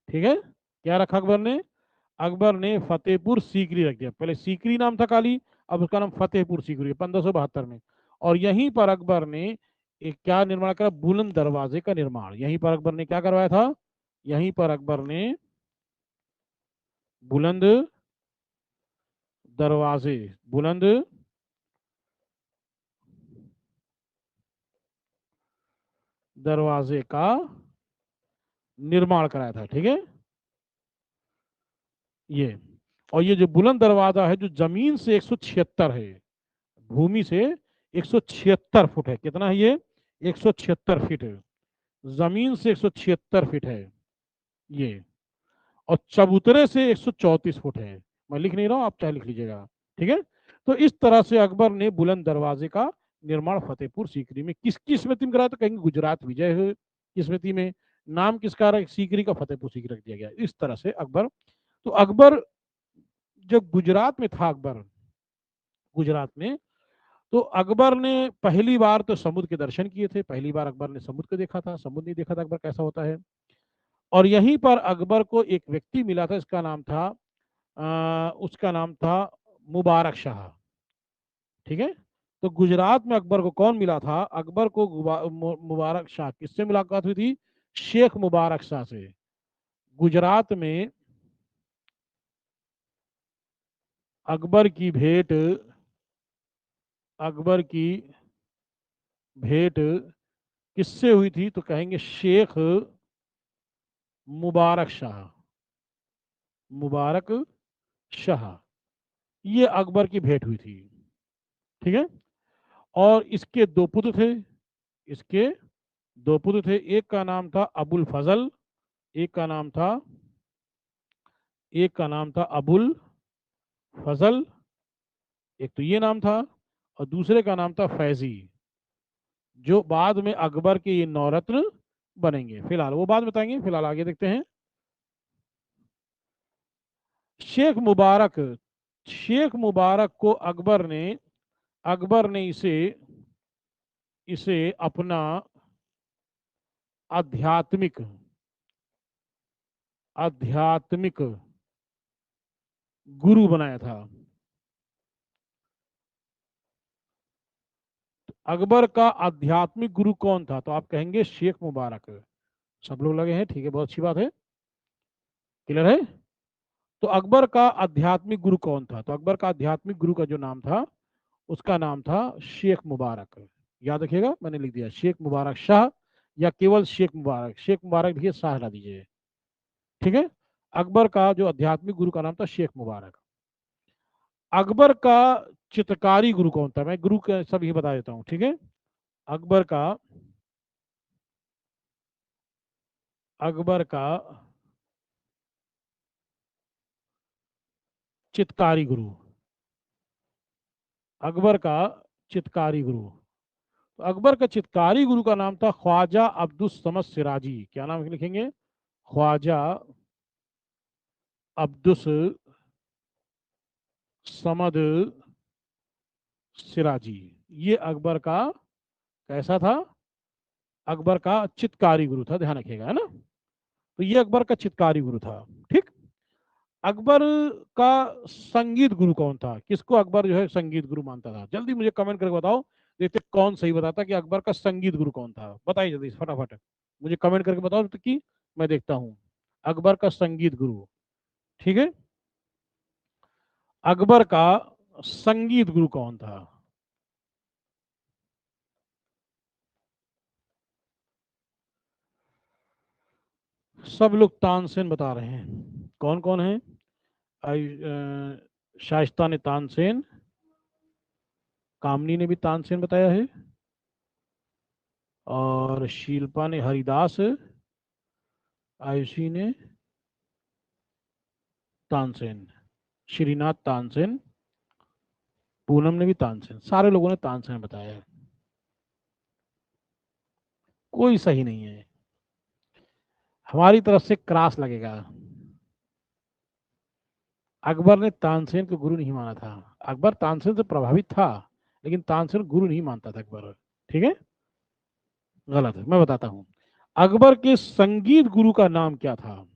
ठीक है, क्या रखा अकबर ने फतेहपुर सीकरी रख दिया। पहले सीकरी नाम था काली, अब उसका नाम फतेहपुर सीकरी, 1572 में। और यहीं पर अकबर ने एक क्या निर्माण करा, बुलंद दरवाजे का निर्माण यहीं पर अकबर ने क्या करवाया था, यहीं पर अकबर ने बुलंद दरवाजे बुलंद दरवाजे का निर्माण कराया था। ठीक है, ये और ये जो बुलंद दरवाजा है जो जमीन से 176 है, भूमि से 176 फुट है। कितना है ये, 176 फीट है, जमीन से 176 फीट है ये, और चबूतरे से 134 फुट है। मैं लिख नहीं रहा हूं, आप चाहे लिख लीजिएगा। ठीक है, तो इस तरह से अकबर ने बुलंद दरवाजे का निर्माण फतेहपुर सीकरी में किसकी स्मृति में कराया, तो कहेंगे गुजरात विजय की स्मृति में। नाम किसका सीकरी का, फतेहपुर सीकरी रख दिया गया। इस तरह से अकबर, तो अकबर जब गुजरात में था, गुजरात में, तो अकबर ने पहली बार तो समुद्र के दर्शन किए थे। पहली बार अकबर ने समुद्र को देखा था, समुद्र नहीं देखा था अकबर कैसा होता है। और यहीं पर अकबर को एक व्यक्ति मिला था, उसका नाम था मुबारक शाह। ठीक है, तो गुजरात में अकबर को कौन मिला था, अकबर को मुबारक शाह, किससे मुलाकात हुई थी, शेख मुबारक शाह से। गुजरात में अकबर की भेंट अकबर की भेंट किससे हुई थी, तो कहेंगे शेख मुबारक शाह। मुबारक शाह, ये अकबर की भेंट हुई थी। ठीक है, और इसके दो पुत्र थे। एक का नाम था अबुल फजल, एक का नाम था अबुल फजल, एक तो ये नाम था, और दूसरे का नाम था फैजी, जो बाद में अकबर के ये नौरत्न बनेंगे। फिलहाल वो बाद में बताएंगे, फिलहाल आगे देखते हैं। शेख मुबारक शेख मुबारक को अकबर ने इसे इसे अपना आध्यात्मिक आध्यात्मिक गुरु बनाया था। अकबर का आध्यात्मिक गुरु कौन था, तो आप कहेंगे शेख मुबारक। सब लोग लगे हैं, ठीक है, बहुत अच्छी बात है, क्लियर है। तो अकबर का आध्यात्मिक गुरु कौन था, तो अकबर का आध्यात्मिक गुरु का जो नाम था, उसका नाम था शेख मुबारक। याद रखिएगा, मैंने लिख दिया शेख मुबारक शाह, या केवल शेख मुबारक। शेख मुबारक लिखिए, शाह हटा दीजिए। ठीक है, अकबर का जो आध्यात्मिक गुरु का नाम था शेख मुबारक। अकबर का चित्रकारी गुरु कौन था, मैं गुरु का सब ही बता देता हूँ। ठीक है, अकबर का अकबर का चित्रकारी गुरु अकबर का चित्रकारी गुरु तो अकबर का चित्रकारी गुरु का नाम था ख्वाजा अब्दुस समद सिराजी। क्या नाम लिखेंगे, ख्वाजा अब्दुस समद सिराजी। ये अकबर का कैसा था, अकबर का चित्रकारी गुरु था, ध्यान रखिएगा, है ना। तो ये अकबर का चित्रकारी गुरु था। ठीक, अकबर का संगीत गुरु कौन था, किसको अकबर जो है संगीत गुरु मानता था, जल्दी मुझे कमेंट करके बताओ। देखते कौन सही बताता कि अकबर का संगीत गुरु कौन था, बताइए जल्दी फटाफट, मुझे कमेंट करके बताओ तो कि मैं देखता हूँ। अकबर का संगीत गुरु, ठीक है, अकबर का संगीत गुरु कौन था। सब लोग तानसेन बता रहे हैं, कौन कौन है, शाइस्ता ने तानसेन, कामनी ने भी तानसेन बताया है, और शिल्पा ने हरिदास, आयुषी ने तानसेन, श्रीनाथ तानसेन, पूनम ने भी तानसेन, सारे लोगों ने तानसेन बताया है। कोई सही नहीं है, हमारी तरफ से क्रॉस लगेगा। अकबर ने तानसेन को गुरु नहीं माना था। अकबर तानसेन से प्रभावित था, लेकिन तानसेन गुरु नहीं मानता था अकबर। ठीक है, गलत है, मैं बताता हूँ। अकबर के संगीत गुरु का नाम क्या था?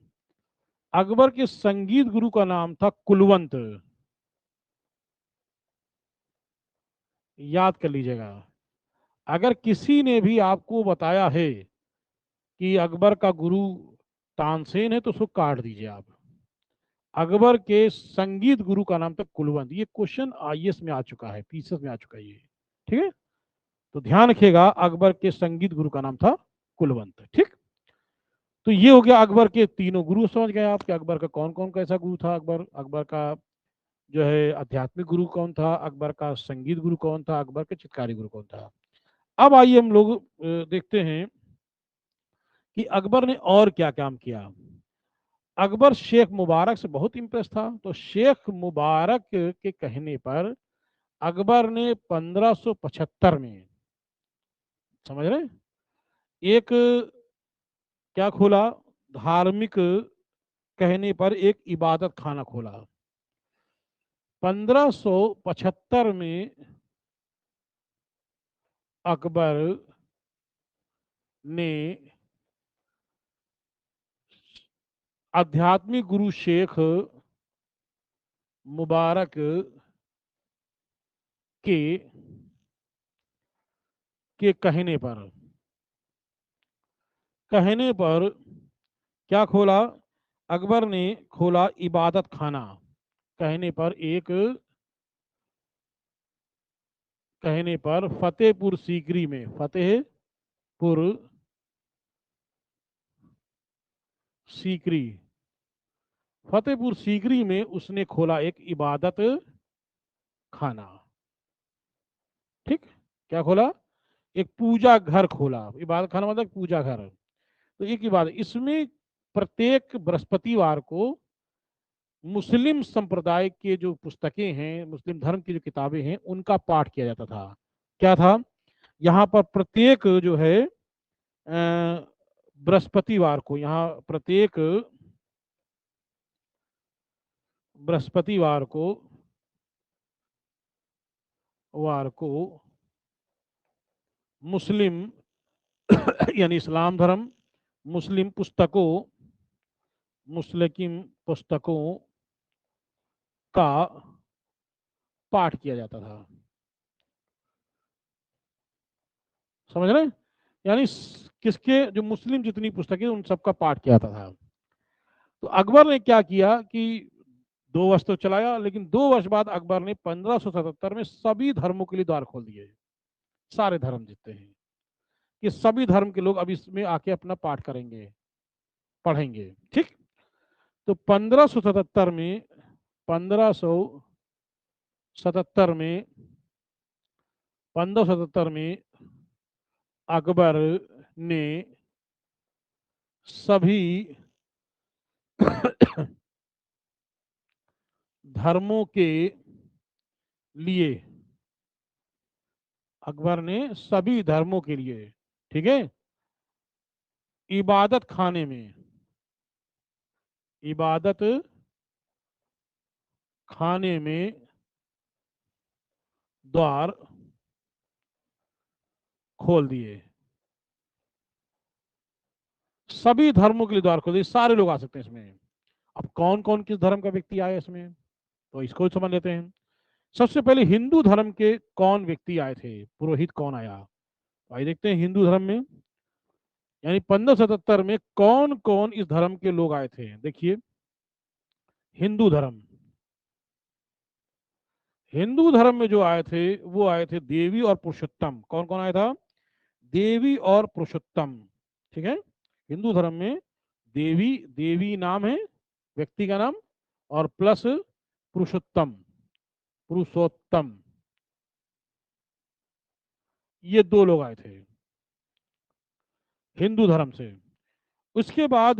अकबर के संगीत गुरु का नाम था कुलवंत। याद कर लीजिएगा। अगर किसी ने भी आपको बताया है कि अकबर का गुरु तानसेन है तो उसको काट दीजिए आप। अकबर के संगीत गुरु का नाम था कुलवंत। ये क्वेश्चन आईएएस में आ चुका है, पीसीएस में आ चुका है ये। ठीक है, तो ध्यान रखिएगा, अकबर के संगीत गुरु का नाम था कुलवंत। ठीक, तो ये हो गया अकबर के तीनों गुरु। समझ गए आप कि अकबर का कौन कौन कैसा गुरु था? अकबर अकबर का जो है आध्यात्मिक गुरु कौन था, अकबर का संगीत गुरु कौन था, अकबर के चित्रकारी गुरु कौन था। अब आइए हम लोग देखते हैं कि अकबर ने और क्या काम किया। अकबर शेख मुबारक से बहुत इम्प्रेस था, तो शेख मुबारक के कहने पर अकबर ने 1575 में, समझ रहे, एक क्या खोला, धार्मिक कहने पर एक इबादत खाना खोला। 1575 में अकबर ने आध्यात्मिक गुरु शेख मुबारक के कहने पर क्या खोला? अकबर ने खोला इबादत खाना। कहने पर एक कहने पर फतेहपुर सीकरी में, फतेहपुर सीकरी, फतेहपुर सीकरी में उसने खोला एक इबादत खाना। ठीक, क्या खोला? एक पूजा घर खोला। इबादत खाना मतलब पूजा घर। तो एक इबादत, इसमें प्रत्येक बृहस्पतिवार को मुस्लिम संप्रदाय के जो पुस्तकें हैं, मुस्लिम धर्म की जो किताबें हैं, उनका पाठ किया जाता था। क्या था? यहाँ पर प्रत्येक जो है बृहस्पतिवार को, यहाँ प्रत्येक बृहस्पतिवार को वार को मुस्लिम यानी इस्लाम धर्म, मुस्लिम पुस्तकों मुस्लिम पुस्तकों का पाठ किया जाता था। समझ रहे हैं? यानी किसके, जो मुस्लिम जितनी पुस्तकें उन सबका पाठ किया जाता था। तो अकबर ने क्या किया कि 2 वर्ष तो चलाया, लेकिन 2 वर्ष बाद अकबर ने 1577 में सभी धर्मों के लिए द्वार खोल दिए। सारे धर्म जितने हैं, कि सभी धर्म के लोग अब इसमें आके अपना पाठ करेंगे, पढ़ेंगे। ठीक, तो 1577 में 1577 में अकबर ने सभी धर्मों के लिए, अकबर ने सभी धर्मों के लिए, ठीक है, इबादत खाने में, इबादत खाने में द्वार खोल दिए। सभी धर्मों के लिए द्वार खोल दिए, सारे लोग आ सकते हैं इसमें। अब कौन कौन किस धर्म का व्यक्ति आया इसमें, तो इसको समझ लेते हैं। सबसे पहले हिंदू धर्म के कौन व्यक्ति आए थे, पुरोहित कौन आया? तो आइए देखते हैं हिंदू धर्म में, यानी 1577 में कौन कौन इस धर्म के लोग आए थे। देखिए, हिंदू धर्म, हिंदू धर्म में जो आए थे वो आए थे देवी और पुरुषोत्तम। कौन कौन आया था? देवी और पुरुषोत्तम। ठीक है, हिंदू धर्म में देवी, देवी नाम है व्यक्ति का नाम, और प्लस पुरुषोत्तम, पुरुषोत्तम, ये 2 लोग आए थे हिंदू धर्म से। उसके बाद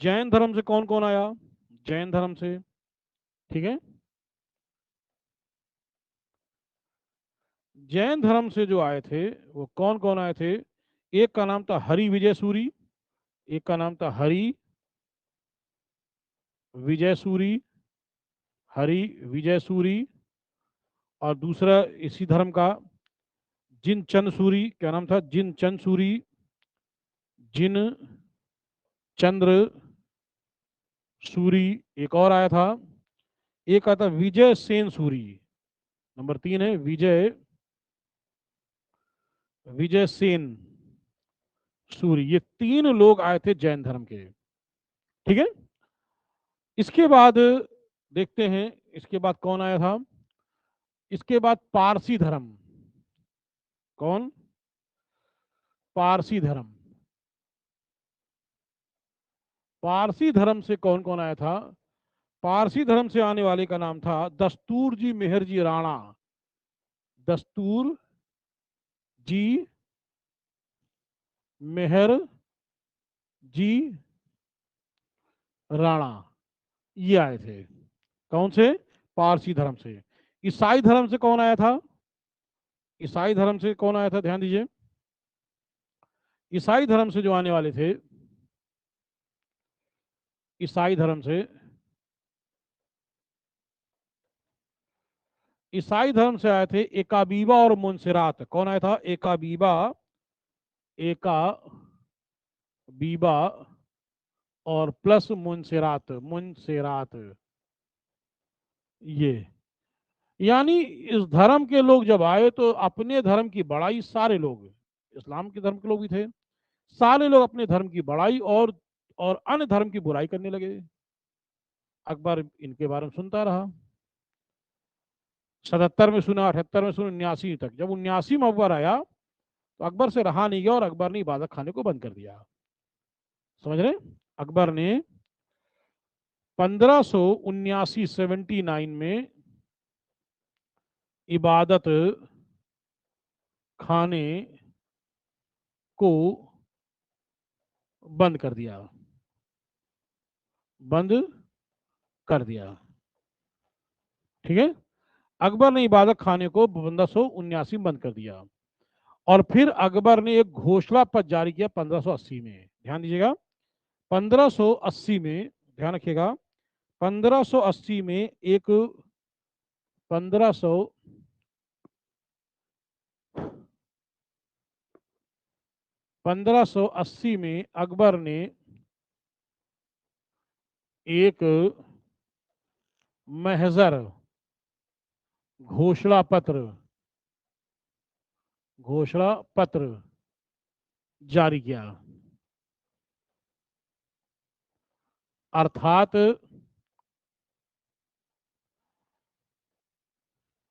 जैन धर्म से कौन कौन आया? जैन धर्म से, ठीक है, जैन धर्म से जो आए थे वो कौन कौन आए थे? एक का नाम था हरि विजय सूरी, एक का नाम था हरि विजय सूरी, हरि विजय सूरी। और दूसरा इसी धर्म का जिन चंद सूरी, क्या नाम था, जिन चंद सूरी, जिन चंद्र सूरी। एक और आया था, एक आता विजय सेन सूरी। नंबर 3 है विजय विजय सेन सूरी। ये 3 लोग आए थे जैन धर्म के। ठीक है। इसके बाद देखते हैं, इसके बाद कौन आया था। इसके बाद पारसी धर्म। कौन? पारसी धर्म। पारसी धर्म से कौन कौन आया था? पारसी धर्म से आने वाले का नाम था दस्तूर जी मेहर जी राणा। दस्तूर जी मेहर जी राणा, ये आए थे। कौन से? पारसी धर्म से। ईसाई धर्म से कौन आया था? ईसाई धर्म से कौन आया था, ध्यान दीजिए। ईसाई धर्म से जो आने वाले थे, ईसाई धर्म से, ईसाई धर्म से आए थे एकाबीबा और मुनसिरात। कौन आया था? एकाबीबा, एकाबीबा और प्लस मुनसिरात, मुनसिरात। ये यानी इस धर्म के लोग जब आए तो अपने धर्म की बड़ाई, सारे लोग, इस्लाम के धर्म के लोग भी थे, सारे लोग अपने धर्म की बड़ाई और अन्य धर्म की बुराई करने लगे। अकबर इनके बारे में सुनता रहा। 77 में सुना, 78 में सुना, 79 तक। जब 79 में अकबर आया तो अकबर से रहा नहीं गया और अकबर ने इबादत खाने को बंद कर दिया। समझ रहे? अकबर ने 1579 79 में इबादत खाने को बंद कर दिया, बंद कर दिया। ठीक है। अकबर ने इबादत खाने को 1579 में बंद कर दिया। और फिर अकबर ने एक घोषणा पत्र जारी किया 1580 में। ध्यान दीजिएगा, 1580 में, ध्यान रखिएगा, 1580 में एक 1500 1580 में अकबर ने एक महजर घोषणा पत्र, घोषणा पत्र जारी किया। अर्थात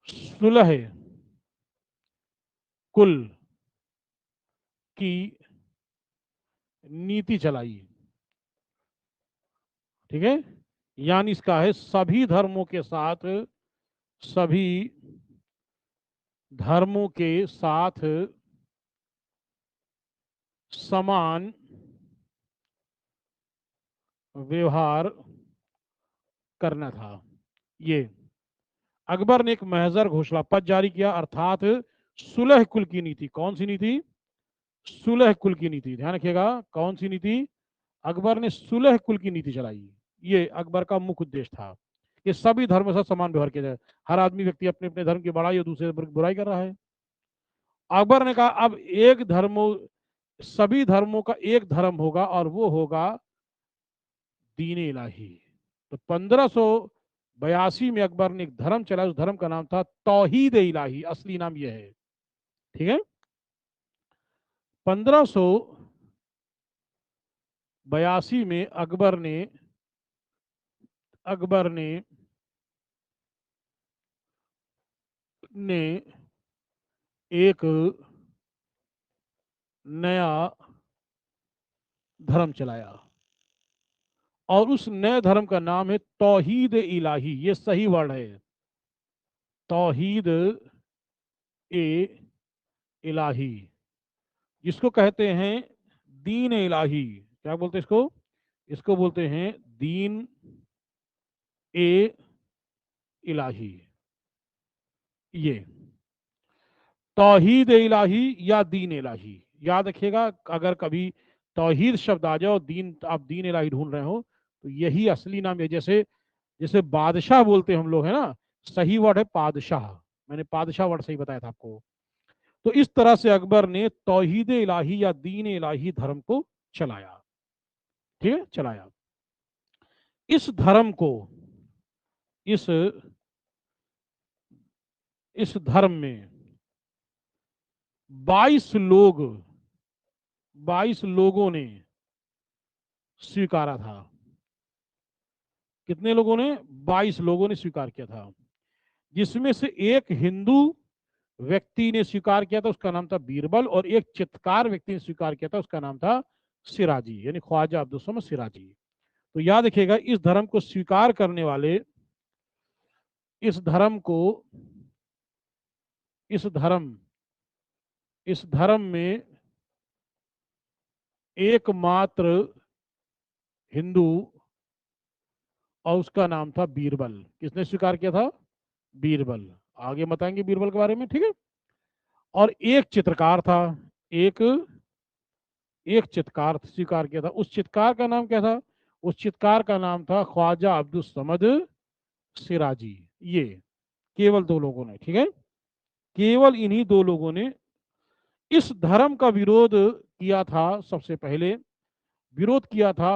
सुलह कुल की नीति चलाई। ठीक है। यानी इसका है सभी धर्मों के साथ, सभी धर्मों के साथ समान व्यवहार करना था। ये अकबर ने एक महजर घोषणा पत्र जारी किया, अर्थात सुलह कुल की नीति। कौन सी नीति? सुलह कुल की नीति। ध्यान रखिएगा, कौन सी नीति? अकबर ने सुलह कुल की नीति चलाई। ये अकबर का मुख्य उद्देश्य था कि सभी धर्म से समान व्यवहार किया जाए। हर आदमी व्यक्ति अपने अपने धर्म की बड़ाई और दूसरे धर्म की बुराई कर रहा है। अकबर ने कहा अब एक धर्म, सभी धर्मों का एक धर्म होगा और वो होगा दीन इलाही। तो 1582 में अकबर ने एक धर्म चलाया, उस धर्म का नाम था तौहीद इलाही। असली नाम यह है। ठीक है। 1582 में अकबर ने ने एक नया धर्म चलाया और उस नए धर्म का नाम है तौहीद इलाही। ये सही वर्ड है, तौहीद ए इलाही, जिसको कहते हैं दीन इलाही। क्या बोलते हैं इसको? इसको बोलते हैं दीन ए इलाही। ये तौहीद इलाही या दीन इलाही, याद रखिएगा। अगर कभी तौहीद शब्द आ जाओ, दीन, आप दीन इलाही ढूंढ रहे हो, तो यही असली नाम है। जैसे जैसे बादशाह बोलते हम लोग, है ना, सही वर्ड है पादशाह, मैंने पादशाह वर्ड सही बताया था आपको। तो इस तरह से अकबर ने तौहीद इलाही या दीन इलाही धर्म को चलाया। ठीक है, चलाया। इस धर्म को, इस इस धर्म में 22 लोग, 22 लोगों ने स्वीकारा था। कितने लोगों ने? 22 लोगों ने स्वीकार किया था, जिसमें से एक हिंदू व्यक्ति ने स्वीकार किया था, उसका नाम था बीरबल, और एक चित्रकार व्यक्ति ने स्वीकार किया था, उसका नाम था सिराजी, यानी ख्वाजा अब्दुल समद सिराजी। तो याद रखिएगा, इस धर्म को स्वीकार करने वाले, इस धर्म को, इस धर्म इस धर्म में एकमात्र हिंदू, और उसका नाम था बीरबल। किसने स्वीकार किया था? बीरबल। आगे बताएंगे बीरबल के बारे में, ठीक है। और एक चित्रकार था, एक एक चित्रकार स्वीकार किया था। उस चित्रकार का नाम क्या था? उस चित्रकार का नाम था ख्वाजा अब्दुल समद सिराजी। ये केवल 2 लोगों ने, ठीक है, केवल इन्हीं 2 लोगों ने इस धर्म का विरोध किया था। सबसे पहले विरोध किया था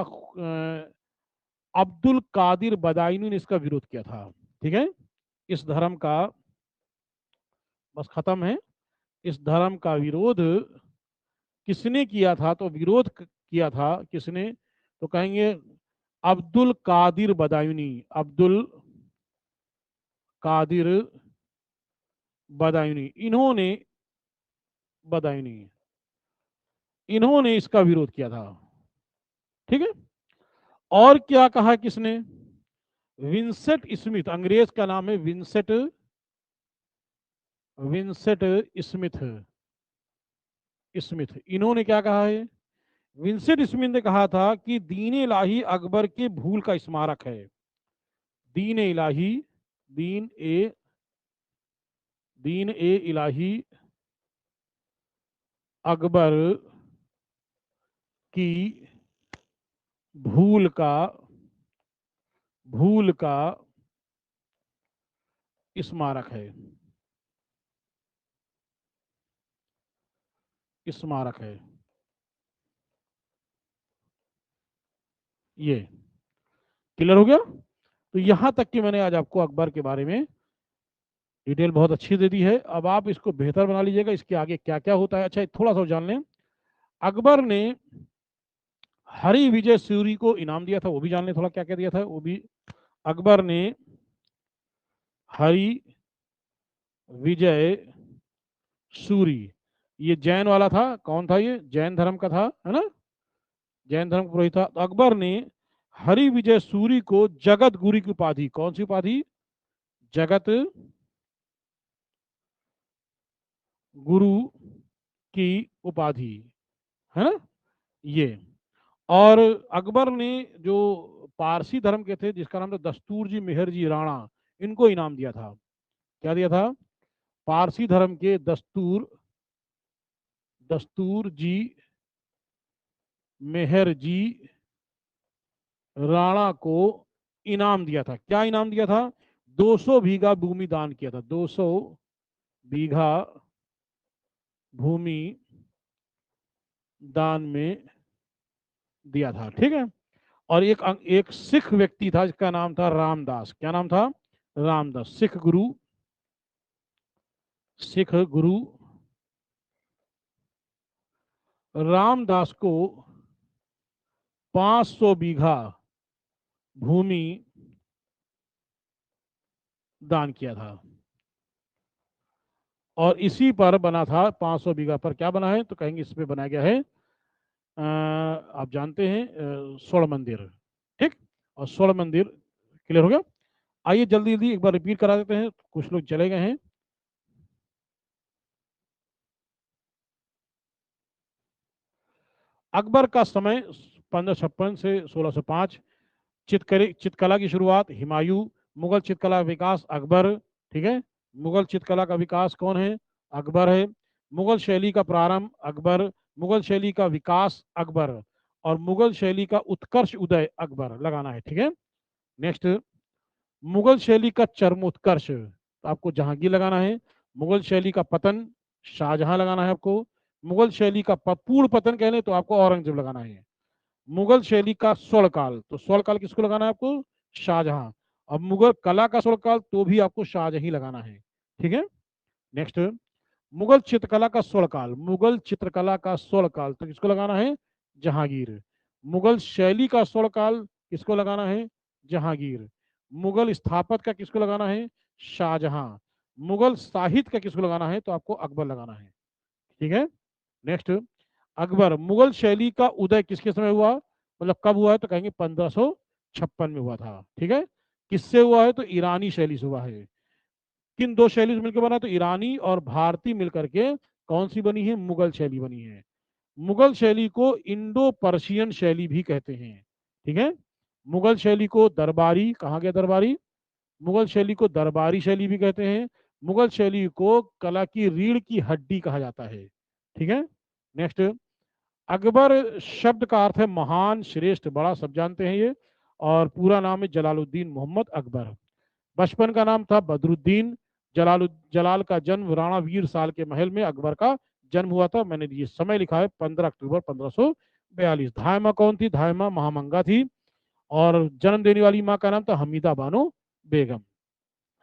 अब्दुल कादिर बदायूनी ने इसका विरोध किया था। ठीक है, इस धर्म का, बस खत्म है, इस धर्म का विरोध किसने किया था? तो विरोध किया था किसने? तो कहेंगे अब्दुल कादिर बदायूनी, अब्दुल कादिर बदायूनी, इन्होंने, बदायूनी, इन्होंने इसका विरोध किया था। ठीक है। और क्या कहा किसने? विंसेंट स्मिथ, अंग्रेज का नाम है विंसेंट, विंसेंट स्मिथ, स्मिथ, इन्होंने क्या कहा है? विंसेंट स्मिथ ने कहा था कि दीन इलाही अकबर के भूल का स्मारक है। दीन इलाही, दीन ए दीन ए इलाही अकबर की भूल का, भूल का स्मारक है, स्मारक है। ये क्लियर हो गया? तो यहां तक कि मैंने आज आपको अकबर के बारे में डिटेल बहुत अच्छी दे दी है। अब आप इसको बेहतर बना लीजिएगा, इसके आगे क्या क्या होता है। अच्छा, थोड़ा सा जान लें, अकबर ने हरि विजय सूरी को इनाम दिया था, वो भी जान लें थोड़ा, क्या क्या दिया था वो भी। अकबर ने हरि विजय सूरी, ये जैन वाला था, कौन था ये? जैन धर्म का था, है ना, जैन धर्म का पुरोहित था। तो अकबर ने हरि विजय सूरी को जगत गुरु की उपाधि, कौन सी उपाधि? जगत गुरु की उपाधि, है ना, ये। और अकबर ने जो पारसी धर्म के थे, जिसका नाम था दस्तूर जी मेहर जी राणा, इनको इनाम दिया था। क्या दिया था? पारसी धर्म के दस्तूर, दस्तूर जी मेहर जी राणा को इनाम दिया था। क्या इनाम दिया था? 200 बीघा भूमि दान किया था, 200 बीघा भूमि दान में दिया था। ठीक है। और एक सिख व्यक्ति था जिसका नाम था रामदास। क्या नाम था? रामदास, सिख गुरु, सिख गुरु रामदास को 500 बीघा भूमि दान किया था। और इसी पर बना था, 500 बीघा पर क्या बना है? तो कहेंगे इस पे बनाया गया है, आप जानते हैं, स्वर्ण मंदिर। ठीक, और स्वर्ण मंदिर क्लियर हो गया। आइए जल्दी जल्दी एक बार रिपीट करा देते हैं, कुछ लोग चले गए हैं। अकबर का समय 1556 से 1605। चित्रकला की शुरुआत हुमायूं। मुगल चित्रकला का विकास अकबर। ठीक है, मुगल चित्रकला का विकास कौन है? अकबर है। मुगल शैली का प्रारंभ अकबर, मुगल शैली का विकास अकबर। और मुगल शैली का उत्कर्ष उदय अकबर लगाना है। ठीक है। नेक्स्ट, मुगल शैली का चरमोत्कर्ष तो आपको जहांगीर लगाना है। मुगल शैली का पतन शाहजहां लगाना है आपको। मुगल शैली का पूर्ण पतन कह लें तो आपको औरंगजेब लगाना है। मुगल शैली का स्वर्णकाल तो स्वर्णकाल किसको लगाना है आपको? शाहजहां। अब मुगल कला का स्वर्णकाल तो भी आपको शाहजहां ही लगाना है। ठीक है। नेक्स्ट, मुगल चित्रकला का स्वर्णकाल, मुगल चित्रकला का स्वर्णकाल तो किसको लगाना है? जहांगीर। मुगल शैली का स्वर्णकाल किसको लगाना है? जहांगीर। मुगल स्थापत का किसको लगाना है? शाहजहां। मुगल साहित्य का किसको लगाना है? तो आपको अकबर लगाना है। ठीक है। नेक्स्ट, अकबर मुगल शैली का उदय किसके समय हुआ, मतलब कब हुआ है? तो कहेंगे 1556 में हुआ था। ठीक है। किससे हुआ है? तो ईरानी शैली से हुआ है। किन दो शैली से मिलकर बना? तो ईरानी और भारतीय मिलकर के कौन सी बनी है? मुगल शैली बनी है। मुगल शैली को इंडो पर्शियन शैली भी कहते हैं। ठीक है। मुगल शैली को दरबारी, कहा गया दरबारी, मुगल शैली को दरबारी शैली भी कहते हैं। मुगल शैली को कला की रीढ़ की हड्डी कहा जाता है। ठीक है। नेक्स्ट, अकबर शब्द का अर्थ है महान, श्रेष्ठ, बड़ा, सब जानते हैं ये। और पूरा नाम है जलालुद्दीन मोहम्मद अकबर। बचपन का नाम था बदरुद्दीन। जलाल का जन्म राणा वीर साल के महल में अकबर का जन्म हुआ था। मैंने ये समय लिखा है 15 अक्टूबर 1542। धायमा कौन थी? धायमा महामंगा थी। और जन्म देने वाली माँ का नाम था हमीदा बानो बेगम।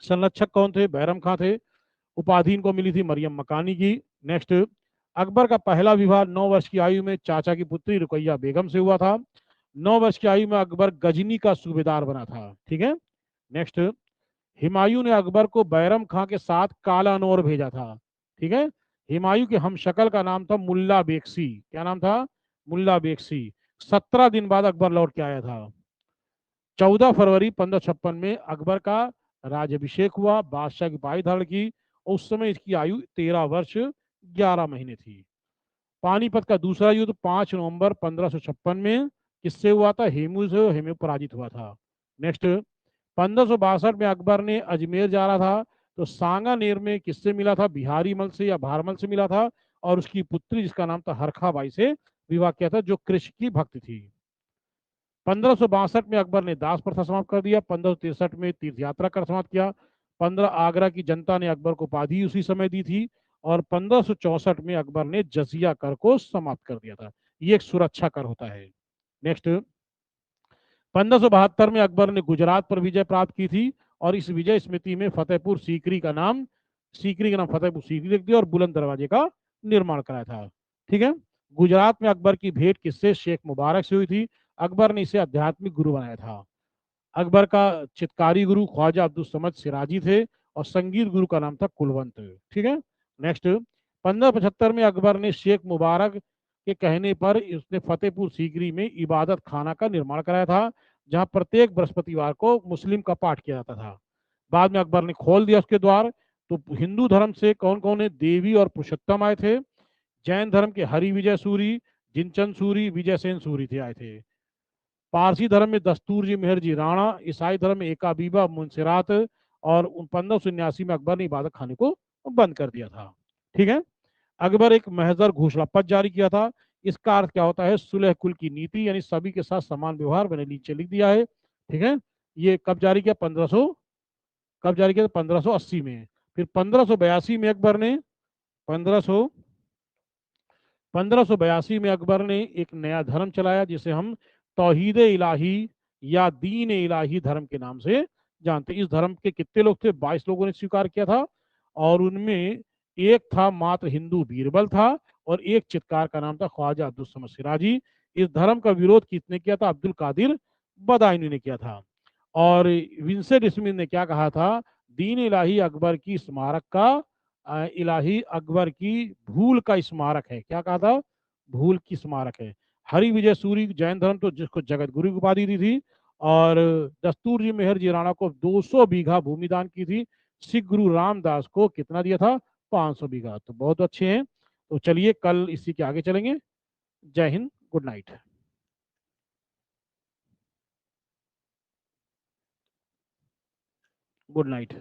संरक्षक कौन थे? बैरम खां थे। उपाधि इनको मिली थी मरियम मकानी की। नेक्स्ट, अकबर का पहला विवाह 9 वर्ष की आयु में चाचा की पुत्री रुकैया बेगम से हुआ था। 9 वर्ष की आयु में अकबर गजनी का सूबेदार बना था। ठीक है। नेक्स्ट, हुमायूं ने अकबर को बैरम खां के साथ कालानौर भेजा था। ठीक है। हुमायूं के हमशक्ल का नाम था मुल्ला बेगसी। क्या नाम था? मुल्ला बेगसी। 17 दिन बाद अकबर लौट के आया था। 14 फरवरी 1556 में अकबर का राज्यभिषेक हुआ, बादशाह की पाई धारण की। उस समय इसकी आयु 13 वर्ष 11 महीने थी। पानीपत का दूसरा युद्ध 5 नवंबर 1556 में किससे हुआ था? हेमू से। हेमू पराजित हुआ था। नेक्स्ट, 1562 में अकबर ने अजमेर जा रहा था तो सांगानेर में किससे मिला था? बिहारी मल से या भारमल से मिला था। और उसकी पुत्री जिसका नाम था हरखाबाई से विवाह किया था, जो कृष्ण की भक्त थी। 1562 में अकबर ने दास प्रथा समाप्त कर दिया। 1563 में तीर्थ यात्रा कर समाप्त किया। 15 आगरा की जनता ने अकबर को उपाधि उसी समय दी थी। और 1564 में अकबर ने जजिया कर को समाप्त कर दिया था। ये एक सुरक्षा कर होता है। नेक्स्ट, 1572 में अकबर ने गुजरात पर विजय प्राप्त की थी। और इस विजय स्मृति में फतेहपुर सीकरी का नाम फतेहपुर सीकरी रख दिया और बुलंद दरवाजे का निर्माण कराया था। ठीक है। गुजरात में अकबर की भेंट किससे? शेख मुबारक से हुई थी। अकबर ने इसे आध्यात्मिक गुरु बनाया था। अकबर का चित्कारी गुरु ख्वाजा अब्दुल समद सिराजी थे। और संगीत गुरु का नाम था कुलवंत। ठीक है। नेक्स्ट, 1575 में अकबर ने शेख मुबारक के कहने पर उसने फतेहपुर सीकरी में इबादत खाना का निर्माण कराया था, जहां प्रत्येक बृहस्पतिवार को मुस्लिम का पाठ किया जाता था। बाद में अकबर ने खोल दिया उसके द्वार। तो हिंदू धर्म से कौन कौन है? देवी और पुरुषोत्तम आए थे। जैन धर्म के हरि विजय सूरी, जिनचंद सूरी, विजय सेन सूरी थे आए थे। पारसी धर्म में दस्तूर जी मेहर जी राणा, ईसाई धर्म में एका बीबा मुंसिरात। और 1579 में अकबर ने इबादत खाने को बंद कर दिया था। ठीक है। अकबर एक महजर घोषणा पत्र जारी किया था। इसका अर्थ क्या होता है? सुलह कुल की नीति, यानी सभी के साथ समान व्यवहार। मैंने नीचे लिख दिया है। ठीक है। ये कब जारी किया? 1500, कब जारी किया? 1580 में। फिर 1582 में अकबर ने 1500 1582 में अकबर ने एक नया धर्म चलाया जिसे हम तौहीद इलाही या दीन इलाही धर्म के नाम से जानते हैं। इस धर्म के कितने लोग थे? 22 लोगों ने स्वीकार किया था। और उनमें एक था मात्र हिंदू बीरबल था। और एक चित्कार का नाम था ख्वाजा अब्दुल समद सिराजी। इस धर्म का विरोध किसने किया था? अब्दुल कादिर बदायूनी ने किया था। और विंसेंट स्मिथ ने क्या कहा था? दीन इलाही अकबर की स्मारक का इलाही अकबर की भूल का स्मारक है। क्या कहा था? भूल की स्मारक है। हरि विजय सूरी जैन धर्म तो जिसको जगत गुरु की उपाधि दी थी। और दस्तूर जी मेहर जी राणा को 200 बीघा भूमि दान की थी। सिख गुरु रामदास को कितना दिया था? 500 बीघा। तो बहुत अच्छे हैं। तो चलिए कल इसी के आगे चलेंगे। जय Hind, good night. Good night.